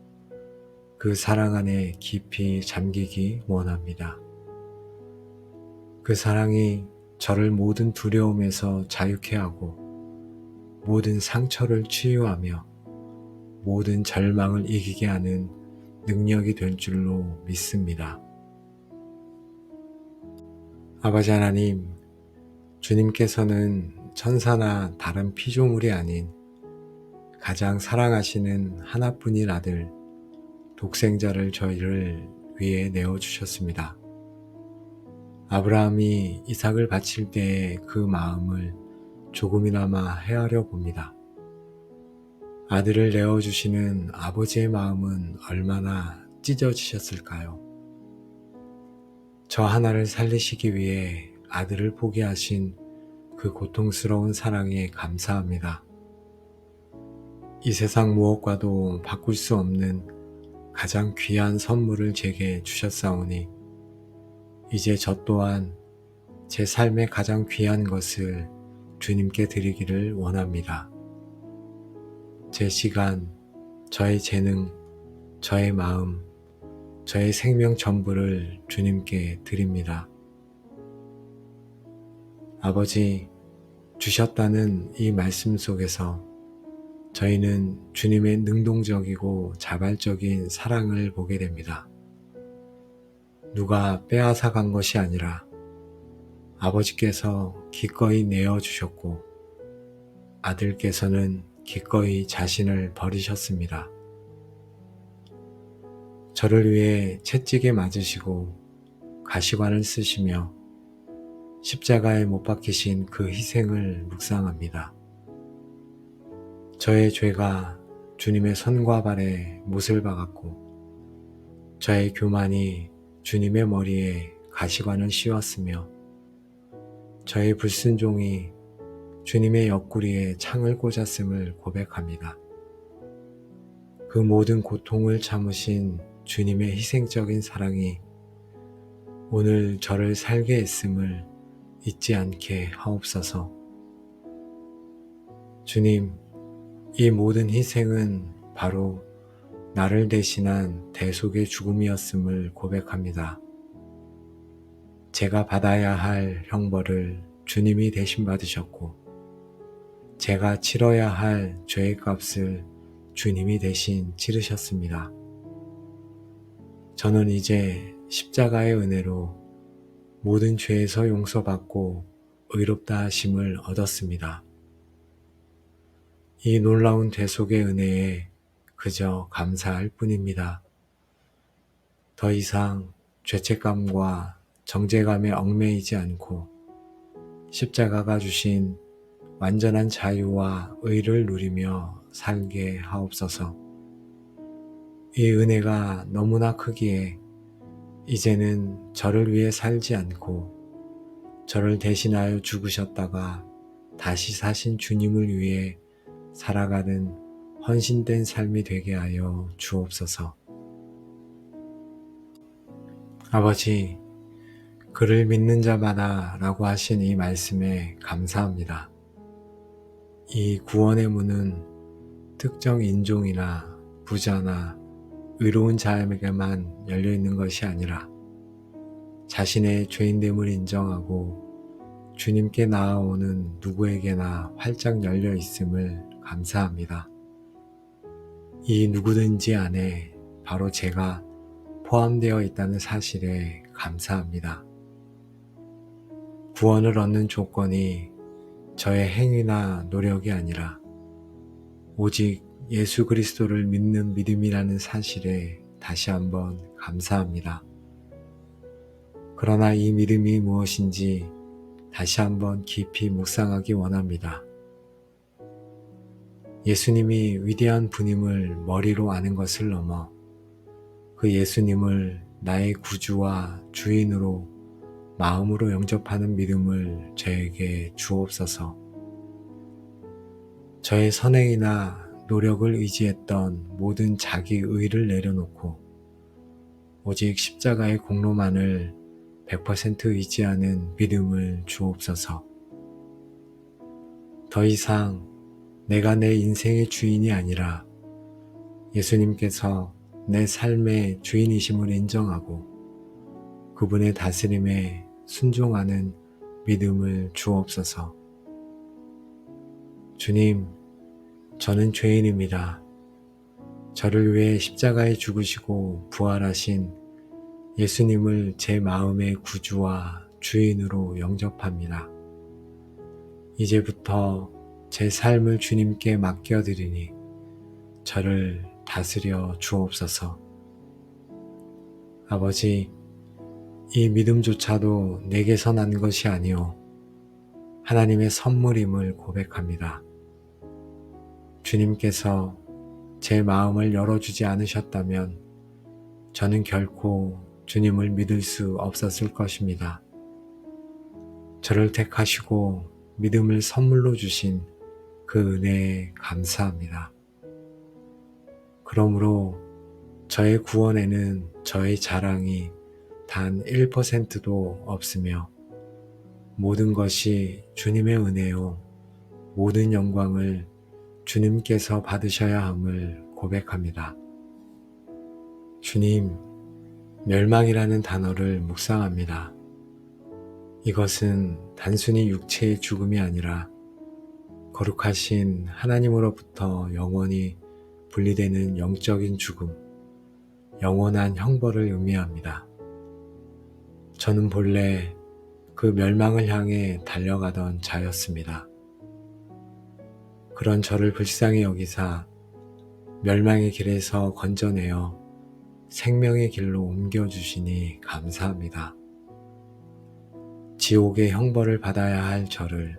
그 사랑 안에 깊이 잠기기 원합니다. 그 사랑이 저를 모든 두려움에서 자유케 하고 모든 상처를 치유하며 모든 절망을 이기게 하는 능력이 될 줄로 믿습니다. 아버지 하나님, 주님께서는 천사나 다른 피조물이 아닌 가장 사랑하시는 하나뿐인 아들, 독생자를 저희를 위해 내어주셨습니다. 아브라함이 이삭을 바칠 때의 그 마음을 조금이나마 헤아려 봅니다. 아들을 내어주시는 아버지의 마음은 얼마나 찢어지셨을까요? 저 하나를 살리시기 위해 아들을 포기하신 그 고통스러운 사랑에 감사합니다. 이 세상 무엇과도 바꿀 수 없는 가장 귀한 선물을 제게 주셨사오니 이제 저 또한 제 삶의 가장 귀한 것을 주님께 드리기를 원합니다. 제 시간, 저의 재능, 저의 마음, 저의 생명 전부를 주님께 드립니다. 아버지, 주셨다는 이 말씀 속에서 저희는 주님의 능동적이고 자발적인 사랑을 보게 됩니다. 누가 빼앗아 간 것이 아니라 아버지께서 기꺼이 내어주셨고 아들께서는 기꺼이 자신을 버리셨습니다. 저를 위해 채찍에 맞으시고 가시관을 쓰시며 십자가에 못 박히신 그 희생을 묵상합니다. 저의 죄가 주님의 손과 발에 못을 박았고 저의 교만이 주님의 머리에 가시관을 씌웠으며 저의 불순종이 주님의 옆구리에 창을 꽂았음을 고백합니다. 그 모든 고통을 참으신 주님의 희생적인 사랑이 오늘 저를 살게 했음을 잊지 않게 하옵소서. 주님, 이 모든 희생은 바로 나를 대신한 대속의 죽음이었음을 고백합니다. 제가 받아야 할 형벌을 주님이 대신 받으셨고 제가 치러야 할 죄의 값을 주님이 대신 치르셨습니다. 저는 이제 십자가의 은혜로 모든 죄에서 용서받고 의롭다 하심을 얻었습니다. 이 놀라운 대속의 은혜에 그저 감사할 뿐입니다. 더 이상 죄책감과 정죄감에 얽매이지 않고 십자가가 주신 완전한 자유와 의를 누리며 살게 하옵소서. 이 은혜가 너무나 크기에 이제는 저를 위해 살지 않고 저를 대신하여 죽으셨다가 다시 사신 주님을 위해 살아가는 헌신된 삶이 되게 하여 주옵소서. 아버지, 그를 믿는 자마다 라고 하신 이 말씀에 감사합니다. 이 구원의 문은 특정 인종이나 부자나 의로운 자에게만 열려있는 것이 아니라 자신의 죄인됨을 인정하고 주님께 나아오는 누구에게나 활짝 열려 있음을 감사합니다. 이 누구든지 안에 바로 제가 포함되어 있다는 사실에 감사합니다. 구원을 얻는 조건이 저의 행위나 노력이 아니라 오직 예수 그리스도를 믿는 믿음이라는 사실에 다시 한번 감사합니다. 그러나 이 믿음이 무엇인지 다시 한번 깊이 묵상하기 원합니다. 예수님이 위대한 분임을 머리로 아는 것을 넘어 그 예수님을 나의 구주와 주인으로 마음으로 영접하는 믿음을 저에게 주옵소서. 저의 선행이나 노력을 의지했던 모든 자기 의를 내려놓고 오직 십자가의 공로만을 100% 의지하는 믿음을 주옵소서. 더 이상 내가 내 인생의 주인이 아니라 예수님께서 내 삶의 주인이심을 인정하고 그분의 다스림에 순종하는 믿음을 주옵소서. 주님, 저는 죄인입니다. 저를 위해 십자가에 죽으시고 부활하신 예수님을 제 마음의 구주와 주인으로 영접합니다. 이제부터 제 삶을 주님께 맡겨드리니 저를 다스려 주옵소서. 아버지, 이 믿음조차도 내게서 난 것이 아니오 하나님의 선물임을 고백합니다. 주님께서 제 마음을 열어주지 않으셨다면 저는 결코 주님을 믿을 수 없었을 것입니다. 저를 택하시고 믿음을 선물로 주신 그 은혜에 감사합니다. 그러므로 저의 구원에는 저의 자랑이 단 1%도 없으며 모든 것이 주님의 은혜요 모든 영광을 주님께서 받으셔야 함을 고백합니다. 주님, 멸망이라는 단어를 묵상합니다. 이것은 단순히 육체의 죽음이 아니라 거룩하신 하나님으로부터 영원히 분리되는 영적인 죽음, 영원한 형벌을 의미합니다. 저는 본래 그 멸망을 향해 달려가던 자였습니다. 그런 저를 불쌍히 여기사 멸망의 길에서 건져내어 생명의 길로 옮겨주시니 감사합니다. 지옥의 형벌을 받아야 할 저를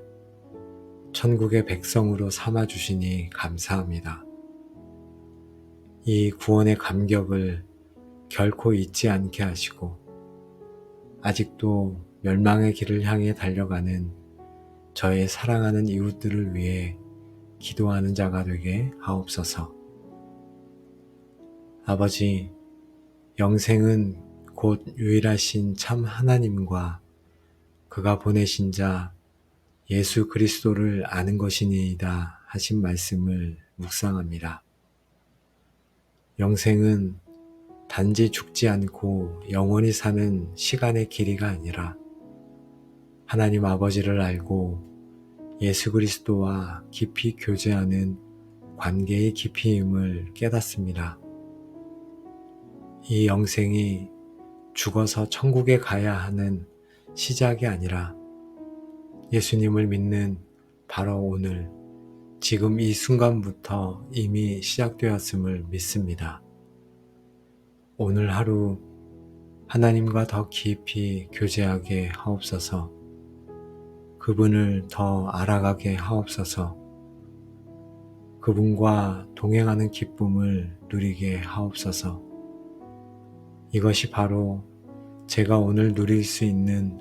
천국의 백성으로 삼아주시니 감사합니다. 이 구원의 감격을 결코 잊지 않게 하시고 아직도 멸망의 길을 향해 달려가는 저의 사랑하는 이웃들을 위해 기도하는 자가 되게 하옵소서. 아버지, 영생은 곧 유일하신 참 하나님과 그가 보내신 자 예수 그리스도를 아는 것이니이다 하신 말씀을 묵상합니다. 영생은 단지 죽지 않고 영원히 사는 시간의 길이가 아니라 하나님 아버지를 알고 예수 그리스도와 깊이 교제하는 관계의 깊이임을 깨닫습니다. 이 영생이 죽어서 천국에 가야 하는 시작이 아니라 예수님을 믿는 바로 오늘, 지금 이 순간부터 이미 시작되었음을 믿습니다. 오늘 하루 하나님과 더 깊이 교제하게 하옵소서. 그분을 더 알아가게 하옵소서. 그분과 동행하는 기쁨을 누리게 하옵소서. 이것이 바로 제가 오늘 누릴 수 있는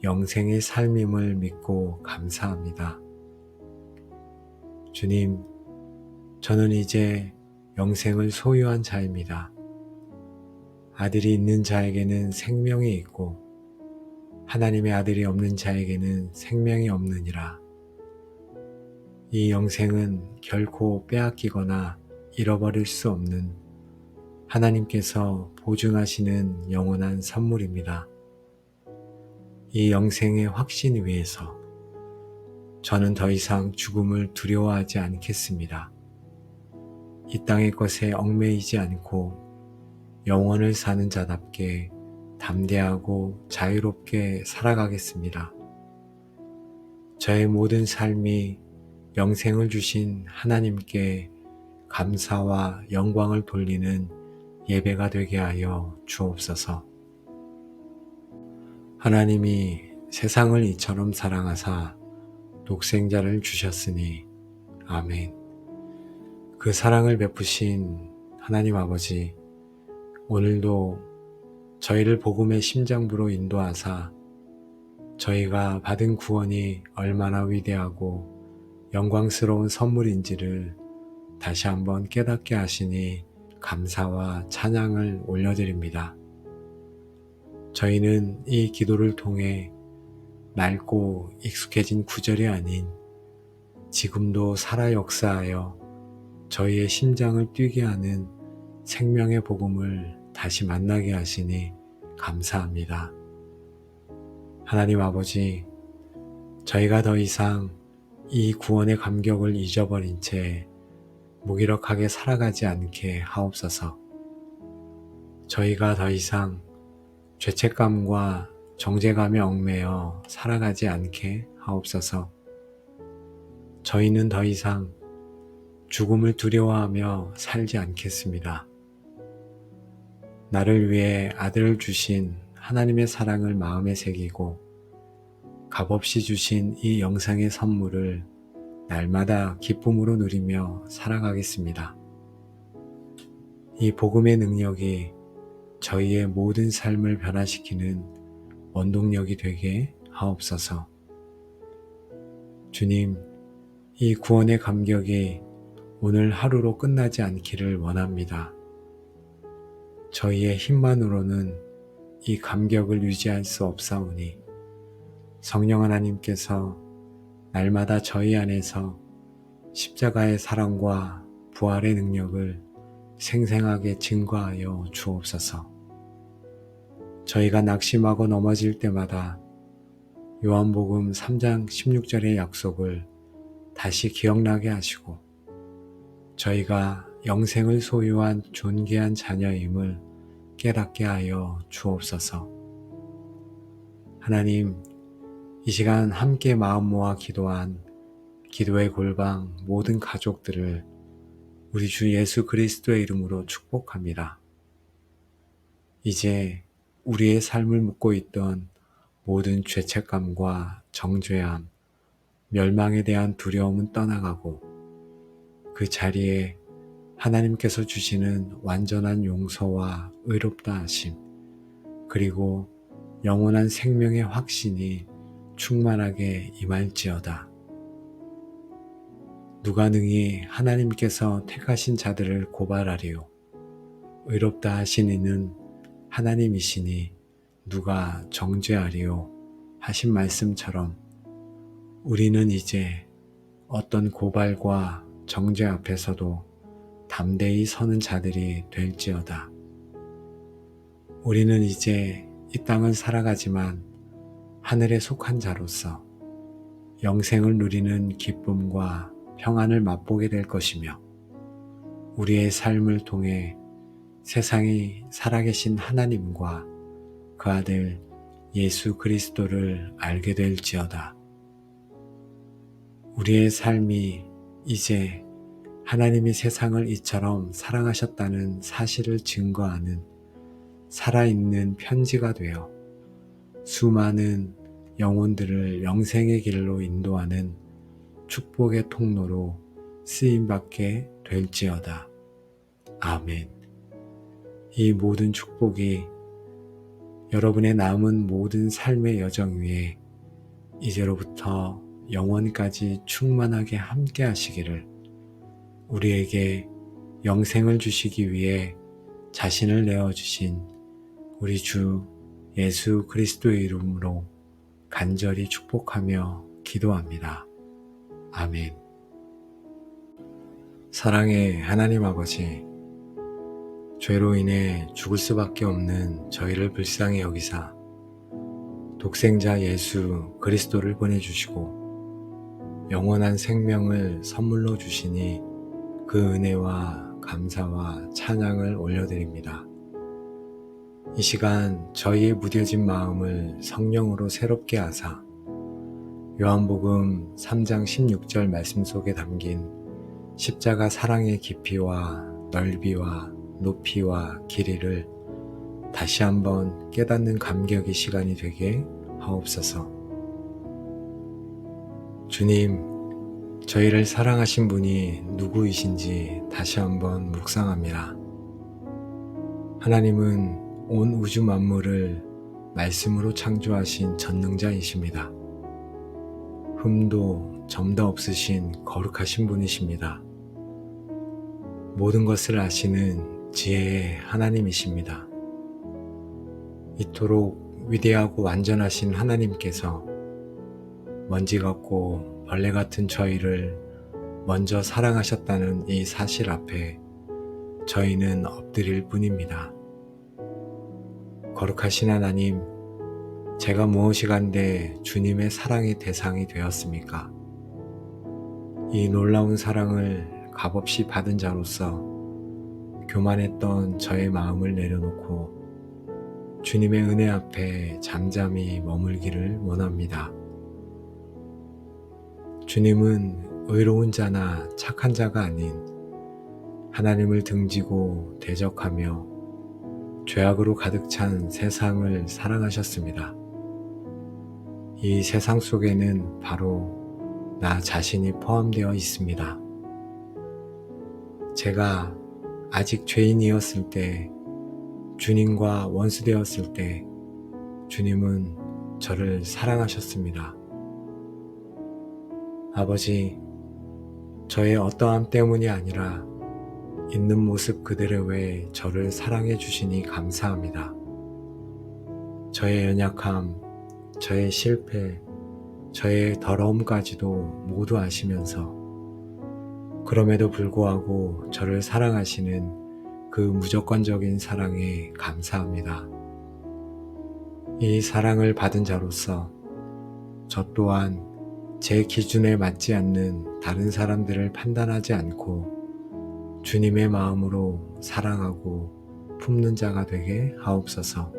영생의 삶임을 믿고 감사합니다. 주님, 저는 이제 영생을 소유한 자입니다. 아들이 있는 자에게는 생명이 있고 하나님의 아들이 없는 자에게는 생명이 없느니라. 이 영생은 결코 빼앗기거나 잃어버릴 수 없는 하나님께서 보증하시는 영원한 선물입니다. 이 영생의 확신 위에서 저는 더 이상 죽음을 두려워하지 않겠습니다. 이 땅의 것에 얽매이지 않고 영원을 사는 자답게 담대하고 자유롭게 살아가겠습니다. 저의 모든 삶이 영생을 주신 하나님께 감사와 영광을 돌리는 예배가 되게 하여 주옵소서. 하나님이 세상을 이처럼 사랑하사 독생자를 주셨으니 아멘. 그 사랑을 베푸신 하나님 아버지, 오늘도 저희를 복음의 심장부로 인도하사 저희가 받은 구원이 얼마나 위대하고 영광스러운 선물인지를 다시 한번 깨닫게 하시니 감사와 찬양을 올려드립니다. 저희는 이 기도를 통해 낡고 익숙해진 구절이 아닌 지금도 살아 역사하여 저희의 심장을 뛰게 하는 생명의 복음을 다시 만나게 하시니 감사합니다. 하나님 아버지, 저희가 더 이상 이 구원의 감격을 잊어버린 채 무기력하게 살아가지 않게 하옵소서. 저희가 더 이상 죄책감과 정죄감에 얽매여 살아가지 않게 하옵소서. 저희는 더 이상 죽음을 두려워하며 살지 않겠습니다. 나를 위해 아들을 주신 하나님의 사랑을 마음에 새기고 값없이 주신 이 영생의 선물을 날마다 기쁨으로 누리며 살아가겠습니다. 이 복음의 능력이 저희의 모든 삶을 변화시키는 원동력이 되게 하옵소서. 주님, 이 구원의 감격이 오늘 하루로 끝나지 않기를 원합니다. 저희의 힘만으로는 이 감격을 유지할 수 없사오니 성령 하나님께서 날마다 저희 안에서 십자가의 사랑과 부활의 능력을 생생하게 증거하여 주옵소서. 저희가 낙심하고 넘어질 때마다 요한복음 3장 16절의 약속을 다시 기억나게 하시고 저희가 영생을 소유한 존귀한 자녀임을 깨닫게 하여 주옵소서. 하나님, 이 시간 함께 마음 모아 기도한 기도의 골방 모든 가족들을 우리 주 예수 그리스도의 이름으로 축복합니다. 이제 우리의 삶을 묻고 있던 모든 죄책감과 정죄함, 멸망에 대한 두려움은 떠나가고 그 자리에 하나님께서 주시는 완전한 용서와 의롭다 하심, 그리고 영원한 생명의 확신이 충만하게 임할지어다. 누가 능히 하나님께서 택하신 자들을 고발하리요. 의롭다 하신 이는 하나님이시니 누가 정죄하리요 하신 말씀처럼 우리는 이제 어떤 고발과 정죄 앞에서도 담대히 서는 자들이 될지어다. 우리는 이제 이 땅을 살아가지만 하늘에 속한 자로서 영생을 누리는 기쁨과 평안을 맛보게 될 것이며 우리의 삶을 통해 세상이 살아계신 하나님과 그 아들 예수 그리스도를 알게 될지어다. 우리의 삶이 이제 하나님이 세상을 이처럼 사랑하셨다는 사실을 증거하는 살아있는 편지가 되어 수많은 영혼들을 영생의 길로 인도하는 축복의 통로로 쓰임받게 될지어다. 아멘. 이 모든 축복이 여러분의 남은 모든 삶의 여정 위에 이제로부터 영원까지 충만하게 함께 하시기를 우리에게 영생을 주시기 위해 자신을 내어주신 우리 주 예수 그리스도의 이름으로 간절히 축복하며 기도합니다. 아멘. 사랑의 하나님 아버지, 죄로 인해 죽을 수밖에 없는 저희를 불쌍히 여기사 독생자 예수 그리스도를 보내주시고 영원한 생명을 선물로 주시니 그 은혜와 감사와 찬양을 올려드립니다. 이 시간 저희의 무뎌진 마음을 성령으로 새롭게 하사 요한복음 3장 16절 말씀 속에 담긴 십자가 사랑의 깊이와 넓이와 높이와 길이를 다시 한번 깨닫는 감격의 시간이 되게 하옵소서. 주님, 저희를 사랑하신 분이 누구이신지 다시 한번 묵상합니다. 하나님은 온 우주 만물을 말씀으로 창조하신 전능자이십니다. 흠도 점도 없으신 거룩하신 분이십니다. 모든 것을 아시는 지혜의 하나님이십니다. 이토록 위대하고 완전하신 하나님께서 먼지 같고 벌레 같은 저희를 먼저 사랑하셨다는 이 사실 앞에 저희는 엎드릴 뿐입니다. 거룩하신 하나님, 제가 무엇이간데 주님의 사랑의 대상이 되었습니까? 이 놀라운 사랑을 값없이 받은 자로서 교만했던 저의 마음을 내려놓고 주님의 은혜 앞에 잠잠히 머물기를 원합니다. 주님은 의로운 자나 착한 자가 아닌 하나님을 등지고 대적하며 죄악으로 가득 찬 세상을 사랑하셨습니다. 이 세상 속에는 바로 나 자신이 포함되어 있습니다. 제가 아직 죄인이었을 때, 주님과 원수되었을 때 주님은 저를 사랑하셨습니다. 아버지, 저의 어떠함 때문이 아니라 있는 모습 그대로의 저를 사랑해 주시니 감사합니다. 저의 연약함, 저의 실패, 저의 더러움까지도 모두 아시면서 그럼에도 불구하고 저를 사랑하시는 그 무조건적인 사랑에 감사합니다. 이 사랑을 받은 자로서 저 또한 제 기준에 맞지 않는 다른 사람들을 판단하지 않고 주님의 마음으로 사랑하고 품는 자가 되게 하옵소서.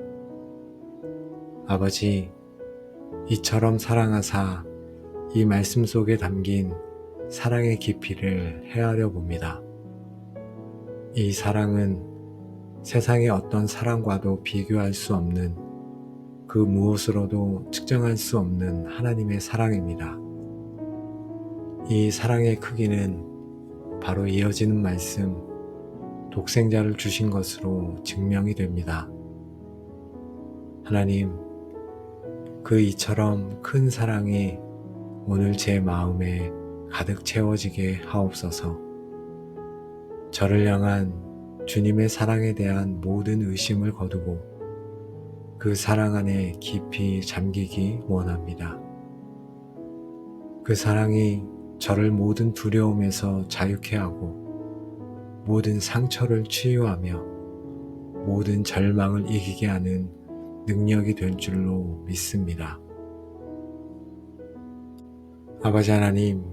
아버지, 이처럼 사랑하사 이 말씀 속에 담긴 사랑의 깊이를 헤아려 봅니다. 이 사랑은 세상의 어떤 사랑과도 비교할 수 없는 그 무엇으로도 측정할 수 없는 하나님의 사랑입니다. 이 사랑의 크기는 바로 이어지는 말씀, 독생자를 주신 것으로 증명이 됩니다. 하나님, 그 이처럼 큰 사랑이 오늘 제 마음에 가득 채워지게 하옵소서. 저를 향한 주님의 사랑에 대한 모든 의심을 거두고 그 사랑 안에 깊이 잠기기 원합니다. 그 사랑이 저를 모든 두려움에서 자유케 하고 모든 상처를 치유하며 모든 절망을 이기게 하는 능력이 될 줄로 믿습니다. 아버지 하나님,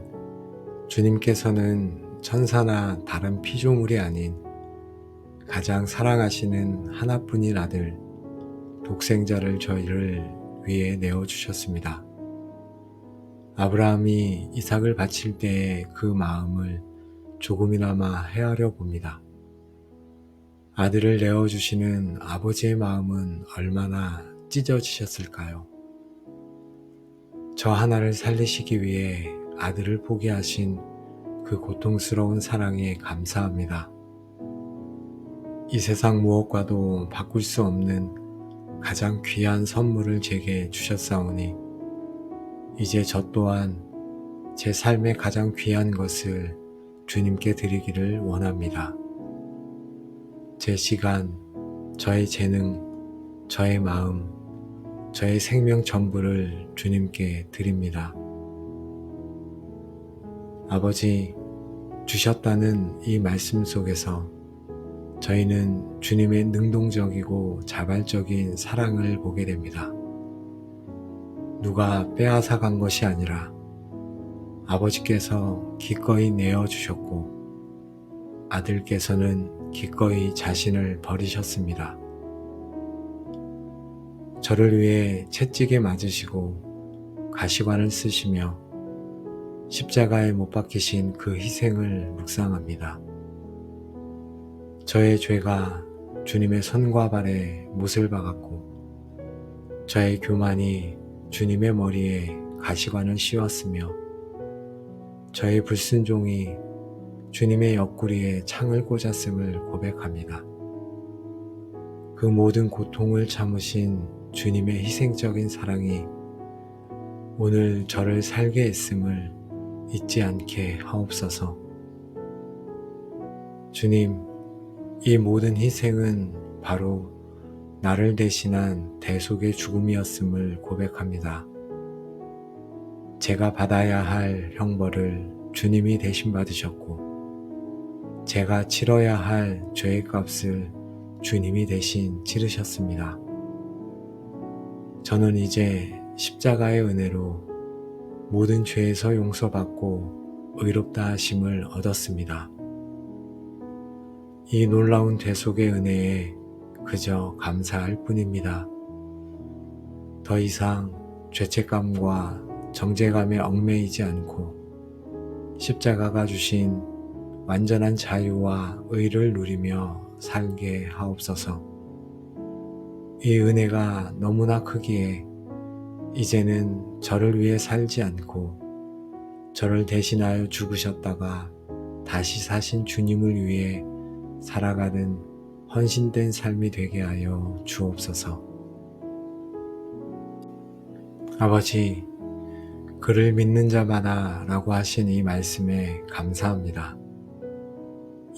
주님께서는 천사나 다른 피조물이 아닌 가장 사랑하시는 하나뿐인 아들, 독생자를 저희를 위해 내어주셨습니다. 아브라함이 이삭을 바칠 때의 그 마음을 조금이나마 헤아려 봅니다. 아들을 내어주시는 아버지의 마음은 얼마나 찢어지셨을까요? 저 하나를 살리시기 위해 아들을 포기하신 그 고통스러운 사랑에 감사합니다. 이 세상 무엇과도 바꿀 수 없는 가장 귀한 선물을 제게 주셨사오니 이제 저 또한 제 삶의 가장 귀한 것을 주님께 드리기를 원합니다. 제 시간, 저의 재능, 저의 마음, 저의 생명 전부를 주님께 드립니다. 아버지, 주셨다는 이 말씀 속에서 저희는 주님의 능동적이고 자발적인 사랑을 보게 됩니다. 누가 빼앗아 간 것이 아니라 아버지께서 기꺼이 내어주셨고 아들께서는 기꺼이 자신을 버리셨습니다. 저를 위해 채찍에 맞으시고 가시관을 쓰시며 십자가에 못 박히신 그 희생을 묵상합니다. 저의 죄가 주님의 손과 발에 못을 박았고 저의 교만이 주님의 머리에 가시관을 씌웠으며 저의 불순종이 주님의 옆구리에 창을 꽂았음을 고백합니다. 그 모든 고통을 참으신 주님의 희생적인 사랑이 오늘 저를 살게 했음을 잊지 않게 하옵소서. 주님, 이 모든 희생은 바로 나를 대신한 대속의 죽음이었음을 고백합니다. 제가 받아야 할 형벌을 주님이 대신 받으셨고 제가 치러야 할 죄의 값을 주님이 대신 치르셨습니다. 저는 이제 십자가의 은혜로 모든 죄에서 용서받고 의롭다 하심을 얻었습니다. 이 놀라운 대속의 은혜에 그저 감사할 뿐입니다. 더 이상 죄책감과 정죄감에 얽매이지 않고 십자가가 주신 완전한 자유와 의를 누리며 살게 하옵소서. 이 은혜가 너무나 크기에 이제는 저를 위해 살지 않고 저를 대신하여 죽으셨다가 다시 사신 주님을 위해 살아가는 헌신된 삶이 되게 하여 주옵소서. 아버지, 그를 믿는 자마다 라고 하신 이 말씀에 감사합니다.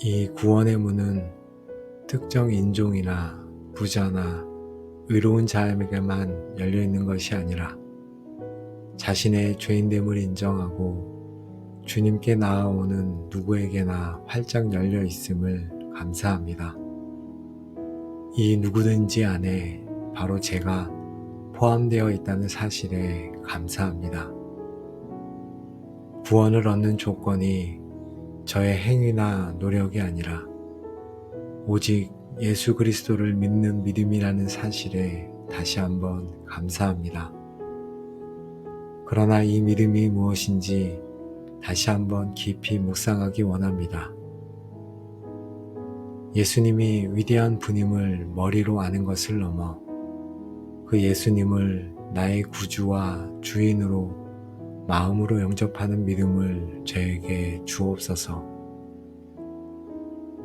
이 구원의 문은 특정 인종이나 부자나 의로운 자에게만 열려있는 것이 아니라 자신의 죄인됨을 인정하고 주님께 나아오는 누구에게나 활짝 열려 있음을 감사합니다. 이 누구든지 안에 바로 제가 포함되어 있다는 사실에 감사합니다. 구원을 얻는 조건이 저의 행위나 노력이 아니라 오직 예수 그리스도를 믿는 믿음이라는 사실에 다시 한번 감사합니다. 그러나 이 믿음이 무엇인지 다시 한번 깊이 묵상하기 원합니다. 예수님이 위대한 분임을 머리로 아는 것을 넘어 그 예수님을 나의 구주와 주인으로 마음으로 영접하는 믿음을 저에게 주옵소서.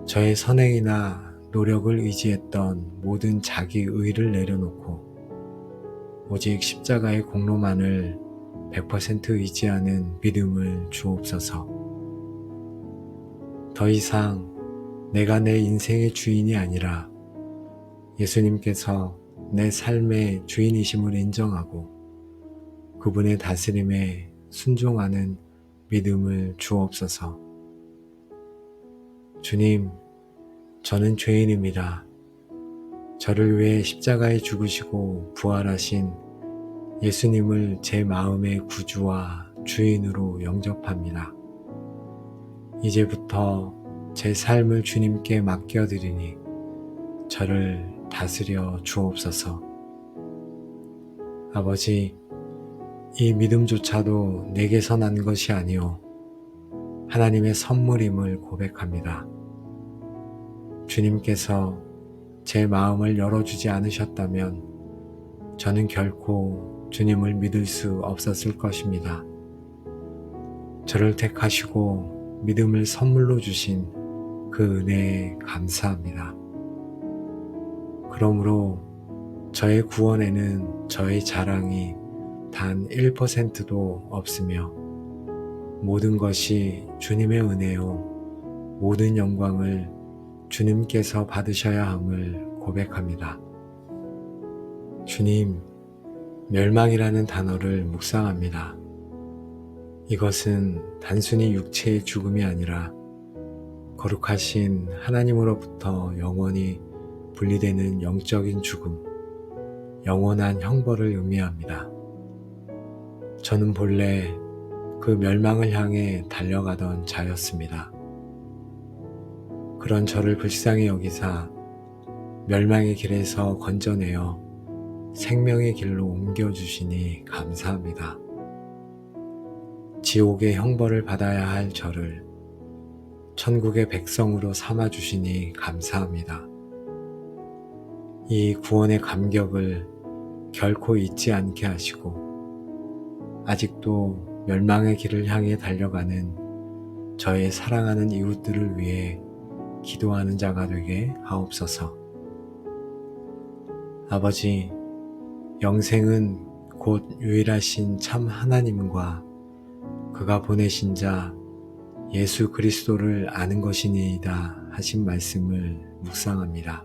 저의 선행이나 노력을 의지했던 모든 자기 의를 내려놓고 오직 십자가의 공로만을 100% 의지하는 믿음을 주옵소서. 더 이상 내가 내 인생의 주인이 아니라 예수님께서 내 삶의 주인이심을 인정하고 그분의 다스림에 순종하는 믿음을 주옵소서. 주님, 저는 죄인입니다. 저를 위해 십자가에 죽으시고 부활하신 예수님을 제 마음의 구주와 주인으로 영접합니다. 이제부터 제 삶을 주님께 맡겨드리니 저를 다스려 주옵소서. 아버지, 이 믿음조차도 내게서 난 것이 아니오 하나님의 선물임을 고백합니다. 주님께서 제 마음을 열어주지 않으셨다면 저는 결코 주님을 믿을 수 없었을 것입니다. 저를 택하시고 믿음을 선물로 주신 그 은혜에 감사합니다. 그러므로 저의 구원에는 저의 자랑이 단 1%도 없으며 모든 것이 주님의 은혜요 모든 영광을 주님께서 받으셔야 함을 고백합니다. 주님, 멸망이라는 단어를 묵상합니다. 이것은 단순히 육체의 죽음이 아니라 거룩하신 하나님으로부터 영원히 분리되는 영적인 죽음, 영원한 형벌을 의미합니다. 저는 본래 그 멸망을 향해 달려가던 자였습니다. 그런 저를 불쌍히 여기사 멸망의 길에서 건져내어 생명의 길로 옮겨주시니 감사합니다. 지옥의 형벌을 받아야 할 저를 천국의 백성으로 삼아주시니 감사합니다. 이 구원의 감격을 결코 잊지 않게 하시고 아직도 멸망의 길을 향해 달려가는 저의 사랑하는 이웃들을 위해 기도하는 자가 되게 하옵소서. 아버지, 영생은 곧 유일하신 참 하나님과 그가 보내신 자 예수 그리스도를 아는 것이니이다 하신 말씀을 묵상합니다.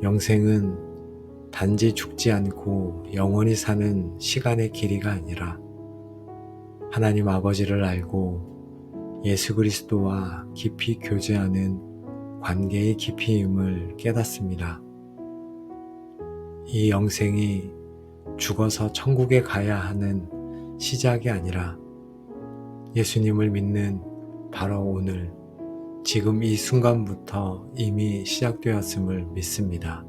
영생은 단지 죽지 않고 영원히 사는 시간의 길이가 아니라 하나님 아버지를 알고 예수 그리스도와 깊이 교제하는 관계의 깊이임을 깨닫습니다. 이 영생이 죽어서 천국에 가야 하는 시작이 아니라 예수님을 믿는 바로 오늘, 지금 이 순간부터 이미 시작되었음을 믿습니다.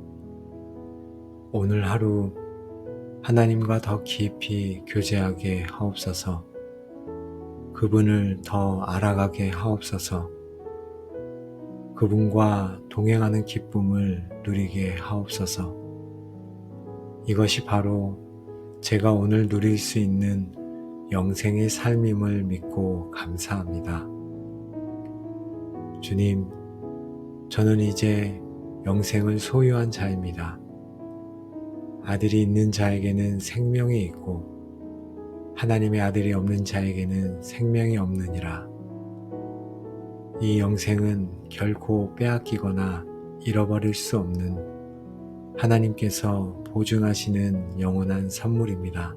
오늘 하루 하나님과 더 깊이 교제하게 하옵소서. 그분을 더 알아가게 하옵소서. 그분과 동행하는 기쁨을 누리게 하옵소서. 이것이 바로 제가 오늘 누릴 수 있는 영생의 삶임을 믿고 감사합니다. 주님, 저는 이제 영생을 소유한 자입니다. 아들이 있는 자에게는 생명이 있고 하나님의 아들이 없는 자에게는 생명이 없느니라. 이 영생은 결코 빼앗기거나 잃어버릴 수 없는 하나님께서 보증하시는 영원한 선물입니다.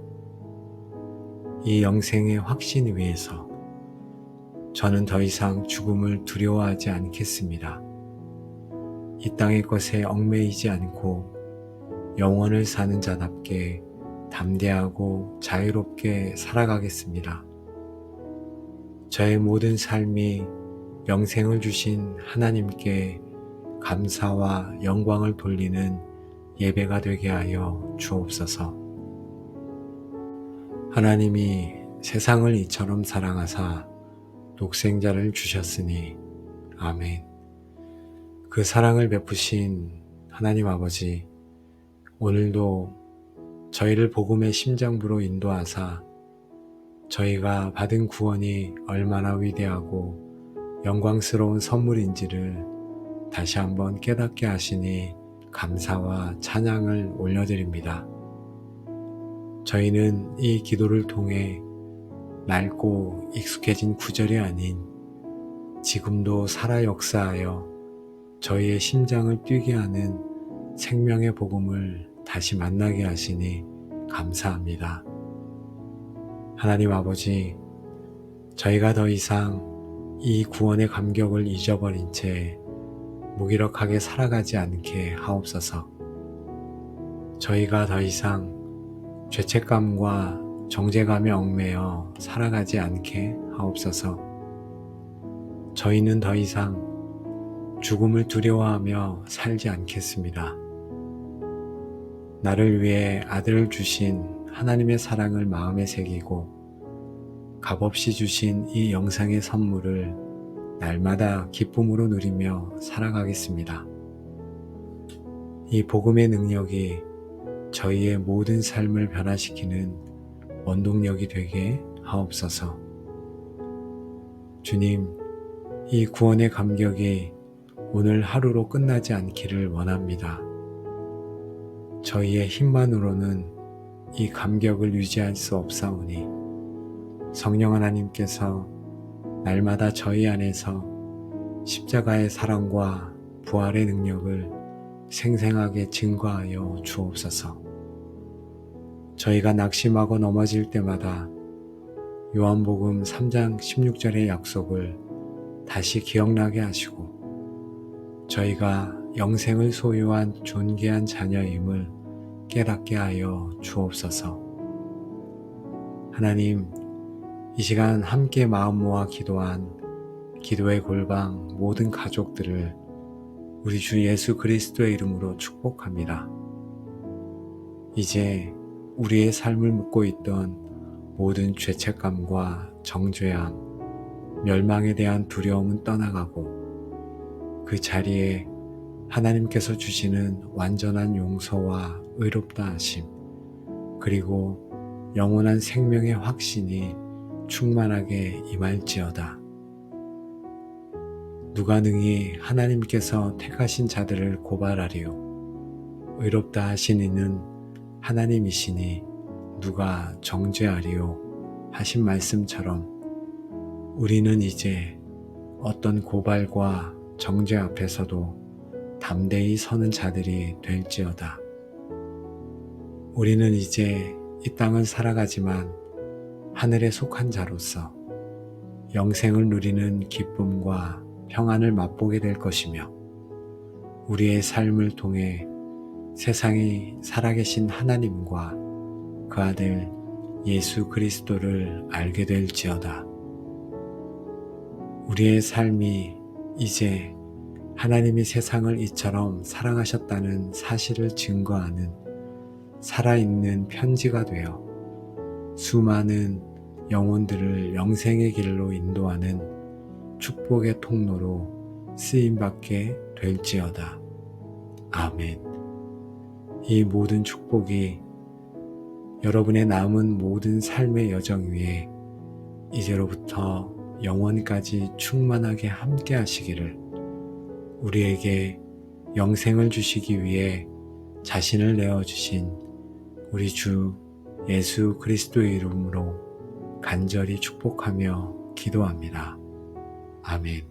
이 영생의 확신 위에서 저는 더 이상 죽음을 두려워하지 않겠습니다. 이 땅의 것에 얽매이지 않고 영원을 사는 자답게 담대하고 자유롭게 살아가겠습니다. 저의 모든 삶이 영생을 주신 하나님께 감사와 영광을 돌리는 예배가 되게 하여 주옵소서. 하나님이 세상을 이처럼 사랑하사 독생자를 주셨으니 아멘. 그 사랑을 베푸신 하나님 아버지, 오늘도 저희를 복음의 심장부로 인도하사 저희가 받은 구원이 얼마나 위대하고 영광스러운 선물인지를 다시 한번 깨닫게 하시니 감사와 찬양을 올려드립니다. 저희는 이 기도를 통해 낡고 익숙해진 구절이 아닌 지금도 살아 역사하여 저희의 심장을 뛰게 하는 생명의 복음을 다시 만나게 하시니 감사합니다. 하나님 아버지, 저희가 더 이상 이 구원의 감격을 잊어버린 채 무기력하게 살아가지 않게 하옵소서. 저희가 더 이상 죄책감과 정죄감에 얽매여 살아가지 않게 하옵소서. 저희는 더 이상 죽음을 두려워하며 살지 않겠습니다. 나를 위해 아들을 주신 하나님의 사랑을 마음에 새기고 값없이 주신 이 영생의 선물을 날마다 기쁨으로 누리며 살아가겠습니다. 이 복음의 능력이 저희의 모든 삶을 변화시키는 원동력이 되게 하옵소서. 주님, 이 구원의 감격이 오늘 하루로 끝나지 않기를 원합니다. 저희의 힘만으로는 이 감격을 유지할 수 없사오니 성령 하나님께서 날마다 저희 안에서 십자가의 사랑과 부활의 능력을 생생하게 증거하여 주옵소서. 저희가 낙심하고 넘어질 때마다 요한복음 3장 16절의 약속을 다시 기억나게 하시고 저희가 영생을 소유한 존귀한 자녀임을 깨닫게 하여 주옵소서. 하나님, 이 시간 함께 마음 모아 기도한 기도의 골방 모든 가족들을 우리 주 예수 그리스도의 이름으로 축복합니다. 이제 우리의 삶을 묶고 있던 모든 죄책감과 정죄함, 멸망에 대한 두려움은 떠나가고 그 자리에 하나님께서 주시는 완전한 용서와 의롭다 하심, 그리고 영원한 생명의 확신이 충만하게 임할지어다. 누가 능히 하나님께서 택하신 자들을 고발하리요? 의롭다 하신 이는 하나님이시니 누가 정죄하리요? 하신 말씀처럼 우리는 이제 어떤 고발과 정죄 앞에서도 담대히 서는 자들이 될지어다. 우리는 이제 이 땅을 살아가지만 하늘에 속한 자로서 영생을 누리는 기쁨과 평안을 맛보게 될 것이며 우리의 삶을 통해 세상이 살아계신 하나님과 그 아들 예수 그리스도를 알게 될지어다. 우리의 삶이 이제 하나님이 세상을 이처럼 사랑하셨다는 사실을 증거하는 살아있는 편지가 되어 수많은 영혼들을 영생의 길로 인도하는 축복의 통로로 쓰임받게 될지어다. 아멘. 이 모든 축복이 여러분의 남은 모든 삶의 여정 위에 이제로부터 영원까지 충만하게 함께 하시기를 우리에게 영생을 주시기 위해 자신을 내어주신 우리 주 예수 그리스도의 이름으로 간절히 축복하며 기도합니다. 아멘.